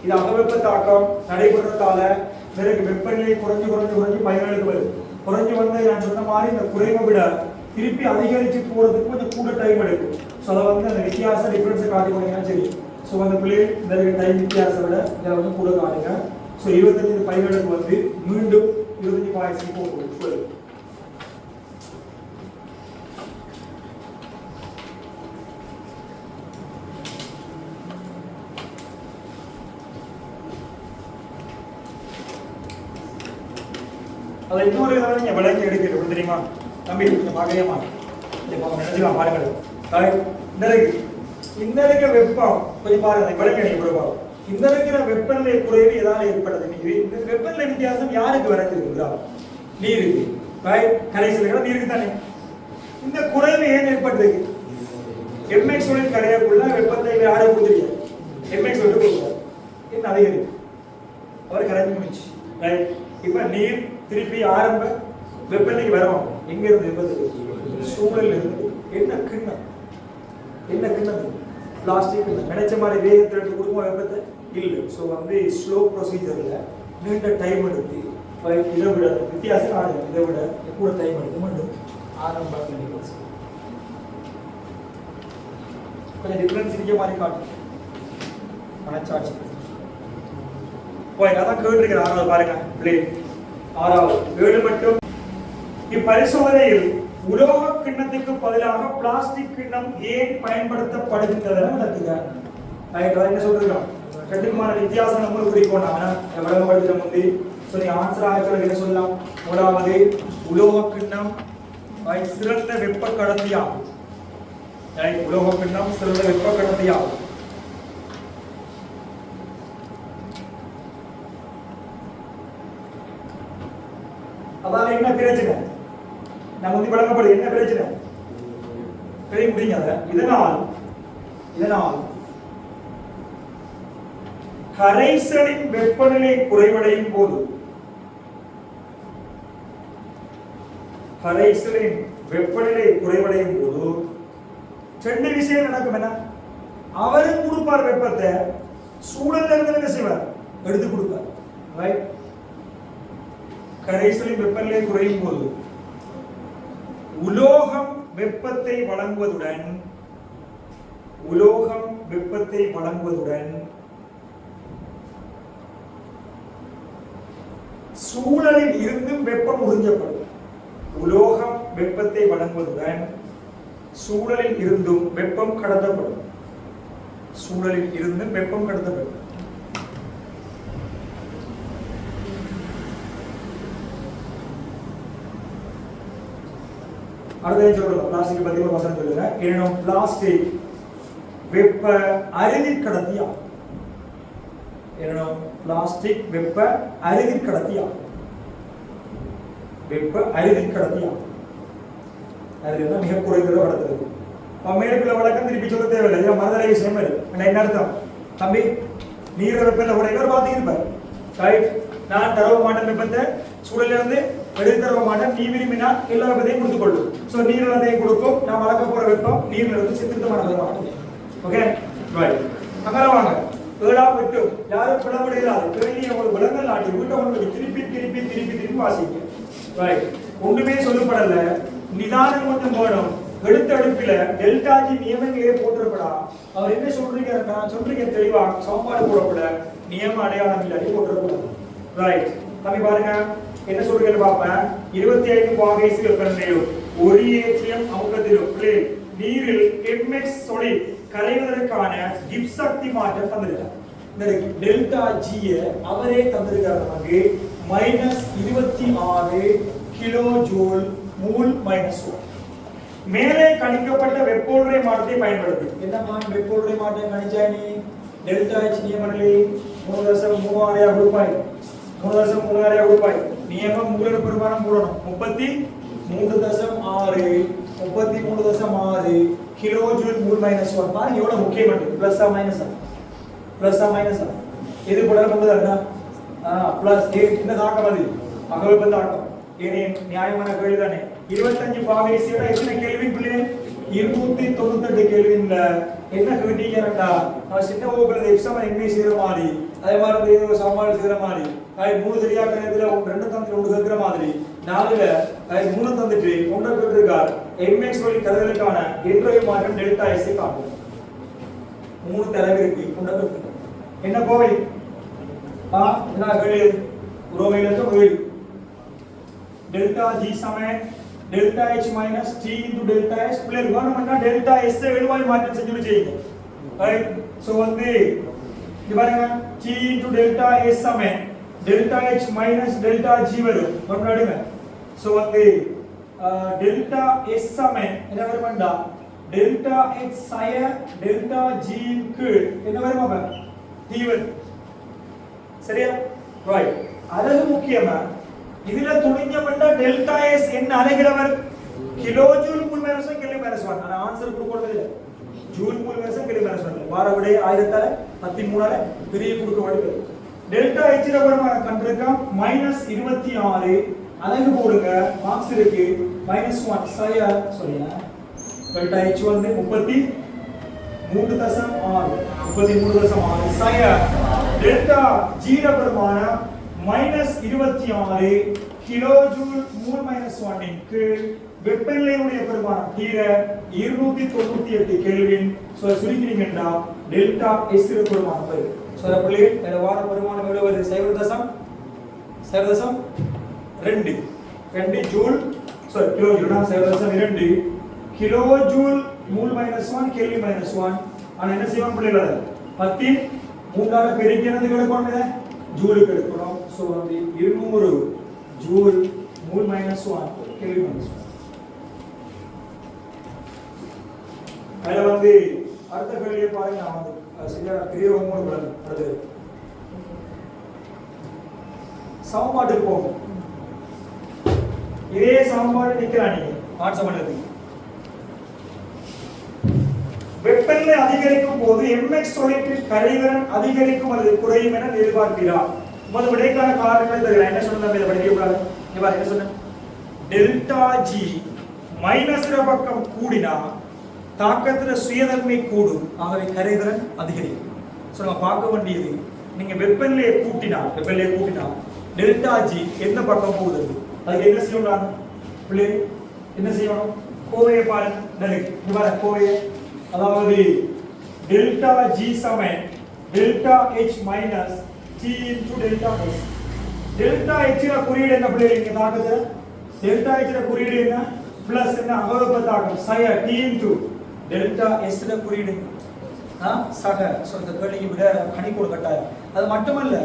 இது அகவெப்ப தாக்கம் நடைபெறதால பிறகு வெப்பநிலை குறைஞ்சு 17க்கு வருது குறைஞ்சு வந்து நான் சொன்ன மாதிரி இந்த குறைவை விட திருப்பி அதிகரிச்சு போறதுக்கு கொஞ்சம் கூட டைம் எடுக்கும் சோ அத வந்து அந்த வித்தியாச டிஃபரன்ஸ் காட்டினீங்கன்னா சரி சோ அந்த பிள்ளை இந்த டைம் வித்தியாசம் விட இத வந்து கூட காட்டுங்க சோ 25 17க்கு வந்து மீண்டும் 25 பாய்ச்சி போகும் அதை இன்னொரு இதை நீங்க விளங்கி எடுக்கிறது தெரியுமா தம்பி? பார்க்கலையமா நினைச்சுக்கலாம் பாருங்கள். இந்த இருக்கிற வெப்பம் கொஞ்சம் பாருங்க விளங்கி பிரபாவம். இந்த இருக்கிற வெப்பநிலை குறைவு எதால ஏற்படுது? இந்த வெப்பநிலை வித்தியாசம் யாருக்கு வரைஞ்சிருக்குதா? நீருக்கு. கரைசல்கள் நீருக்கு தானே. இந்த குறைவு ஏன் ஏற்பட்டிருக்கு? எம்எக்ஸ் உடைய கரையக்குள்ள வெப்பத்தை யாரை கொடுத்துருக்க? எம்எக்ஸ் விட்டு கொடுத்தாரு. என்ன அதிகரிக்கு? அவர் கரைஞ்சு முடிச்சு. இப்ப நீர் திருப்பி ஆரம்ப வெப்பநிலைக்கு வரும். எங்க இருந்து வெப்பத்துக்கு? சூழல் இருந்து. என்ன கிண்ணம்? என்ன கிண்ணம்? பிளாஸ்டிக் நினைச்ச மாதிரி வேகத்தில் எடுத்து கொடுக்கும் வெப்பத்தை இல்லை. ஸோ வந்து ஸ்லோ ப்ரொசீஜர்ல நீண்ட டைம் எடுத்து இதை விட வித்தியாசம் ஆடுங்க. இதை விட கூட டைம் எடுத்து மட்டும் ஆரம்ப கொஞ்சம் டிஃபரன்ஸ் இருக்க மாதிரி காட்டும் மனச்சாட்சி. அதான் கேட்டிருக்கிற ஆறாவது பாருங்க பிளே. ஆறாவது 7 மட்டும். இப்பரிசோதனையில் உலோக கிண்ணத்துக்கு பதிலாக பிளாஸ்டிக் கிண்ணம் ஏன் பயன்படுத்தப்படுகின்றது நடத்துகிறார். என்ன சொல்றோம்? ரெண்டுக்குமான வித்தியாசம் நம்ம குறிக்கோண்டாங்க விளங்கப்படுத்துற முந்தி சொல்லி ஆன்சர் ஆகிய என்ன சொல்லலாம்? முதலாவது உலோக கிண்ணம் சிறந்த வெப்ப கடத்தியாகும். உலோக கிண்ணம் சிறந்த வெப்ப கடத்தியாகும். அதால என்ன பிரச்சனை? நம்ம வந்து விளங்கப்படுது என்ன பிரச்சனை? பெரிய முடியாத இதனால் கரைசலின் வெப்பநிலை குறைவடையும் போது ரெண்டு விஷயம் நடக்கும். என்ன? அவரும் கொடுப்பார் வெப்பத்தை, சூழல்ல இருந்து என்ன செய்வார்? எடுத்து கொடுப்பார். ரைட்? கரைசலின் வெப்பநிலை குறையும் போது உலோகம் வெப்பத்தை வழங்குவதுடன் சூழலில் இருந்தும் வெப்பம் உறிஞ்சப்படும். உலோகம் வெப்பத்தை வழங்குவதுடன் சூழலில் இருந்தும் வெப்பம் கடத்தப்படும். அடுத்த சொல்றோம் பிளாஸ்டிக் பத்தி ஒரு வசனம் சொல்லுங்க. ஏன்னா பிளாஸ்டிக் வெப்ப அரிதிர் கடத்தியாகும். அதுல மிக குறைந்த வளர்த்துறது. மேற்குள்ள வழக்கம் திருப்பி சொல்ல தேவையில்லை. இதை மனதலை விஷயம் என்ன அர்த்தம்? தம்பி நீர் வெப்பநிலை உடையவர் பார்த்துருப்பார். ரைட்? நான் தரவு மாட்டேன் வெப்பத்தை சூழல இருந்து எடுத்து தரவ மாட்டேன். நீ விரும்பினா எல்லா வெப்பத்தையும் கொடுத்து கொள்ளும். ஸோ நீர் வெள்ளத்தையும் கொடுக்கும். நான் வளர்க்க போற வெப்பம் நீர்ல இருந்து சித்திரமான. Okay right. அங்கே வாங்க 7ஆம் விட்டு யாரும் பிளவுடையாது. பெரிய ஒரு விலங்கல் நாட்டி வீட்டை ஒன்று திருப்பி வாசிக்க. ரைட்? ஒன்றுமே சொல்லப்படல. நிதானம் மட்டும் வேணும். எடுத்த அடுப்பில டெல்டா ஜி நியமங்களே போட்டிருப்படா. அவர் என்ன சொல்றீங்க? நான் சொல்றீங்க தெளிவா சாப்பாடு போடப்பட நியம அடையாளம் இல்லாட்டி போட்டிருக்கூடாது. ரைட்? தம்பி பாருங்க என்ன சொல்றீங்கன்னு பார்ப்பேன். 25 பாகைசு வெப்பநிலையும் ஒரு ஏற்றியம் அமுக்கத்திலும் நீரில் mx சொல்லி கரைவதற்கான கிப்ஸ் சக்தி மாற்றம் தந்திருக்கார். இந்த டெல்டா ஜி அவரே தந்திருக்கார். நமக்கு -26 கிலோ ஜூல் மூல் -1. மேலே கணிக்கப்பட்ட வெப்போல்றை மாற்றத்தை பயன்படுத்தி என்னமா வெப்போல்றை மாற்றம் கணிச்சானி? டெல்டா H நியமனலே 3.36 ரூபாய் 3.36 ரூபாய் நியமம் மூலர் பெருமானம் போடணும். 33.6 கிலோ ஜூல் மூல் -1. பாருங்க எவ்வளவு முக்கியமானது. பிளஸ்ஸா மைனஸா எது போடலாம் கொண்டதா? பிளஸ் இந்த தாக்கம் அது அகவெப்ப தாக்கம். ஏனே நியாயமான கேள்வி தானே. 25 பாகைசியோட எத்தனை கேள்வி பிள்ளை? 298 கேள்வில என்ன கேட்டீங்கடா? நான் சின்ன வகுப்புல எக்ஸாம் எம்ஏ செய்யற மாதிரி, அதே மாதிரி ஏதோ சாமான் செய்யற மாதிரி, அது 3 சரியா கணக்குல 2 தந்து 1 கேக்குற மாதிரி 4ல 3 தந்துட்டு 1 கேட்டிருக்கார். எம்எக்ஸ் வழி கருதலுக்கான இன்றைய மாற்றம் டெல்டா எஸ் காட்டும். 3 தரவு இருக்கு. 1 கேட்டு என்ன போய் என்ன கேள்வி? உரோமையில இருந்து கேள்வி. डेल्टा G समय delta H minus T into delta S plus 1 मन्ना डेल्टा S से वेलवाई मार्जिन से जुड़ जाएगा. राइट? सो வந்து இது பாருங்க T into delta S समय delta H minus delta G வரும் கொண்டாடுங்க. சோ வந்து டெல்டா S சமன் என்ன வரும்டா டெல்டா H சய டெல்டா G இன் கீழ் என்ன வரும் அப்ப T1. சரியா? ரைட். அழகு முக்கியமா இதுல துணிஞ்சமண்டா டெல்டா S என்ன அலகிலவர் kilo joule mole minus 1 kilo minus 1. நான் ஆன்சர் கொடுக்கிறது இல்ல. Joule mole minus 1 kilo minus 1. வார விடை 1013 ஆல பெரிய கொடுக்க வேண்டியது. டெல்டா H ல வரமா கண்டிருக்கோம் -26 அலகு போடுங்க மார்க்ஸ் இருக்கு -1 சய சொல்லுங்க. டெல்டா H வந்து 33.6 சய டெல்டா G ல வரமான -26 கிலோ ஜூல் மூல் -1 இன் கீழ் வெப்பநிலையுடைய பெருமானம் தீர 298 கெல்வின். சோ சுருக்கினீங்கனா டெல்டா S ல பெருமானம் வரும். சோ அப்படி இந்த வார பெருமானம் எவ்வளவு வருது 0.2 joule kilo joule 0.2 kilo joule மூல் -1 kelvin -1. ஆனா என்ன செய்வோம் பிள்ளைகள 10 மூன்றால பெருக்கினது எடுக்கணும் ஜூலுக்கு எடுக்கணும். சோ வந்து 200 ஜூல் மூல் -1 கெல்வின் -1. அதுல வந்து அடுத்த கேள்வியை பாருங்க. நான் வந்து சரியா கிளியர் ஹோம்வொர்க் பண்ணணும். அடுத்து சமன்பாட்டுக்கு போகும். இதே சமன்பாடு நிக்கலாம் நீங்க ஆன்சர் பண்ணுறது. வெப்பநிலை அதிகரிக்கும் போது mx தொலைவில் கரைதிறன் அதிகரிக்கும் அல்லது குறையும் என எதிர்பார்க்கிறார். முதல் விடைக்கான காரணங்களை தருகிறேன். என்ன சொன்னேன் இதை படிக்க கூடாது. இவா என்ன சொன்னேன் டெல்டா G மைனஸ் பக்கம் கூடினா தாக்கத்துல சுயதன்மை கூடும். ஆகவே கரைதிறன் அதிகரிக்கும். சோ நம்ம பார்க்க வேண்டியது நீங்க வெப்பநிலையை கூட்டினா டெல்டா G எந்த பக்கம் போகுது அதுக்கு என்ன செய்யணும் பிள்ளை என்ன செய்யணும் கோவையை பாருங்க. கோவையை அதாவது டெல்டா G சமன் delta H minus T into delta S. Delta H ல குறியீடு என்ன பிள்ளை இங்க தாக்கத்துல டெல்டா H ல குறியீடு என்ன பிளஸ் என்ன அகவெப்ப தாக்கம் சய T இன்டு டெல்டா S ல குறியீடு சக. சோ இந்த கேள்விக்கு விட கணிப்போடு கட்டாயம். அது மட்டுமல்ல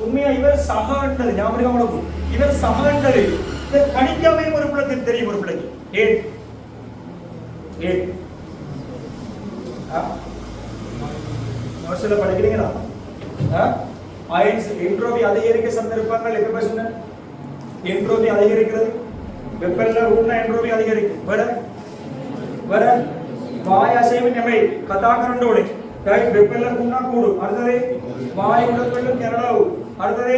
உண்மையா இவர் சகன்றது ஞாபகம் உங்களுக்கு இவர் சகன்றது இந்த கணிக்காமே ஒரு பிள்ளைக்கு தெரியும். ஒரு பிள்ளைக்கு ஏன் நோட்ஸ்ல படிக்கிறீங்களா? அயன்ஸ் என்ட்ரோபி அதிகரிக்க சந்தர்ப்பங்கள் எப்ப சொன்ன என்ட்ரோபி அதிகரிக்கிறது வெப்பநிலை உள்ள என்ட்ரோபி அதிகரிக்கும். வர வாயு அசைவின்மை கதாகரண்டோடு ரைட் வெப்பநிலை கூடினா கூடும். அடுத்தது வாயு உடற்கொள்ளும் கேரளாவு. அடுத்தது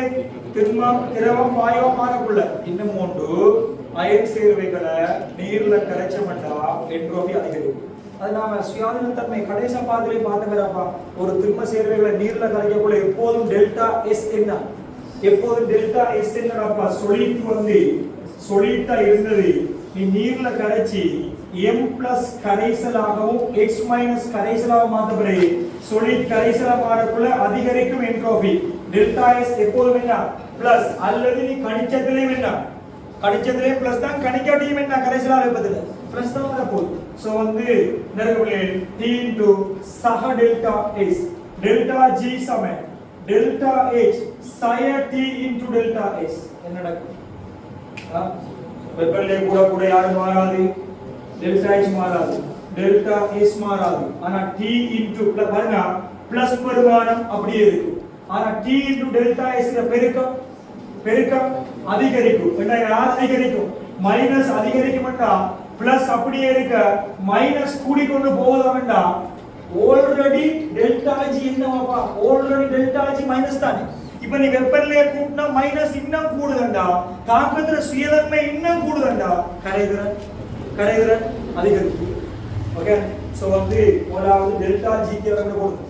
திரவம் வாயுவா மாறக்குள்ள. இன்னும் ஒன்று அயன் சேர்வைகளை நீர்ல கரைச்சமட்டா என்ட்ரோபி அதிகரிக்கும். அது நாம சுயாதீனத்தன்மை கடைசி பாதிலே பார்த்துக்கிறப்பா ஒரு திண்ம சேர்வைகளை நீர்ல கரைக்கக்குள்ள எப்போதும் டெல்டா S என்ன சொல்லிட்டு வந்து சொல்லிட்டா இருந்தது. நீ நீர்ல கரைச்சி m பிளஸ் கரைசலாகவும் x மைனஸ் கரைசலாக மாற்றப்படு solid கரைசலா மாறக்குள்ள அதிகரிக்கும் என்ட்ரோபி. டெல்டா S எப்போதும் என்ன பிளஸ் அல்லது நீ கணிச்சத்திலே என்ன கணிச்சத்திலே பிளஸ் தான் கணிக்காட்டியும் என்ன கரைசலா இருப்பதில்ல பிளஸ் தான் வரப்போகுது. சோ வந்து நெருங்குள்ளே T into சக டெல்டா S டெல்டா G சமன் டெல்டா H சய T into டெல்டா S என்ன நடக்கும்? வெப்பநிலை கூட யாரும் மாறாது. டெல்டா H மாறாது, டெல்டா S மாறாது. ஆனா T into பாருங்க பிளஸ் பெருமானம் அப்படியே இருக்கும். ஆனா T into டெல்டா S ல பெருக்கம் அதிகரிக்கும். என்ன அதிகரிக்கும்? மைனஸ் அதிகரிக்கும்டா பிளஸ் அப்படியே இருக்க மைனஸ் கூடி கொண்டு போவதாம்டா. ஆல்ரெடி டெல்டா G என்னவாப்பா? ஆல்ரெடி டெல்டா G மைனஸ் தானே. இப்போ நீ வெப்பநிலையை கூட்டினா மைனஸ் இன்னும் கூடுதண்டா. தாக்கத்துல சுயதன்மை இன்னும் கூடுதண்டா. கரைதிறன் அதிகரிக்கும். ஓகே. சோ வந்து முதலாவது டெல்டா G க்கு வந்து போடுங்க.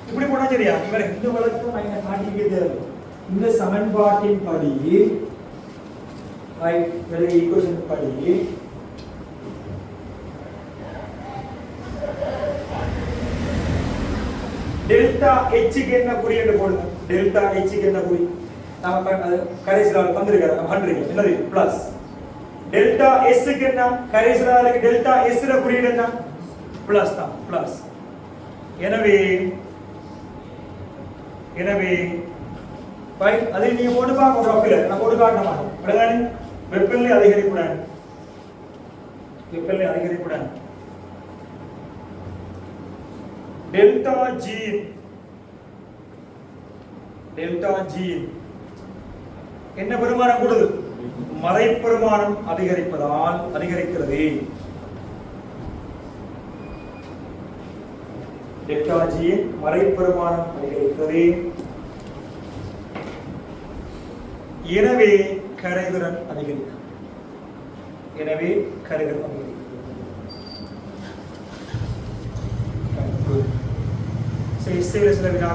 இப்படி போனா சரியா? இவரை இந்த வழக்கு நான் காட்டிக்கிட்டே இருக்கேன். இந்த சமன்பாட்டின் படி ரைட் வேற ஈக்குவேஷன் படி டெல்டா H க்கு என்ன குறியீடு போடுங்க. டெல்டா H க்கு என்ன குறி? நாம கரைசலால வந்திருக்காரு நம்ம பண்றீங்க. என்னது? பிளஸ். டெல்டா S க்கு என்ன? கரைசலாலுக்கு டெல்டா S ல குறியீடு என்ன? பிளஸ் தான். பிளஸ். எனவே எனவே அதை நீங்க போட்டு பார்க்க ப்ரொஃபைல நான் போட்டு காட்ட மாட்டேன். வெப்பநிலை அதிகரிப்புடன் டெல்டா ஜி என்ன பெருமானம் கூடுது? மறை பெருமானம் அதிகரிக்கிறது. டெல்டா ஜி மறை பெருமானம் அதிகரிக்கிறது. எனவே கரைதிறன் அதிகரிக்கும். சில வினா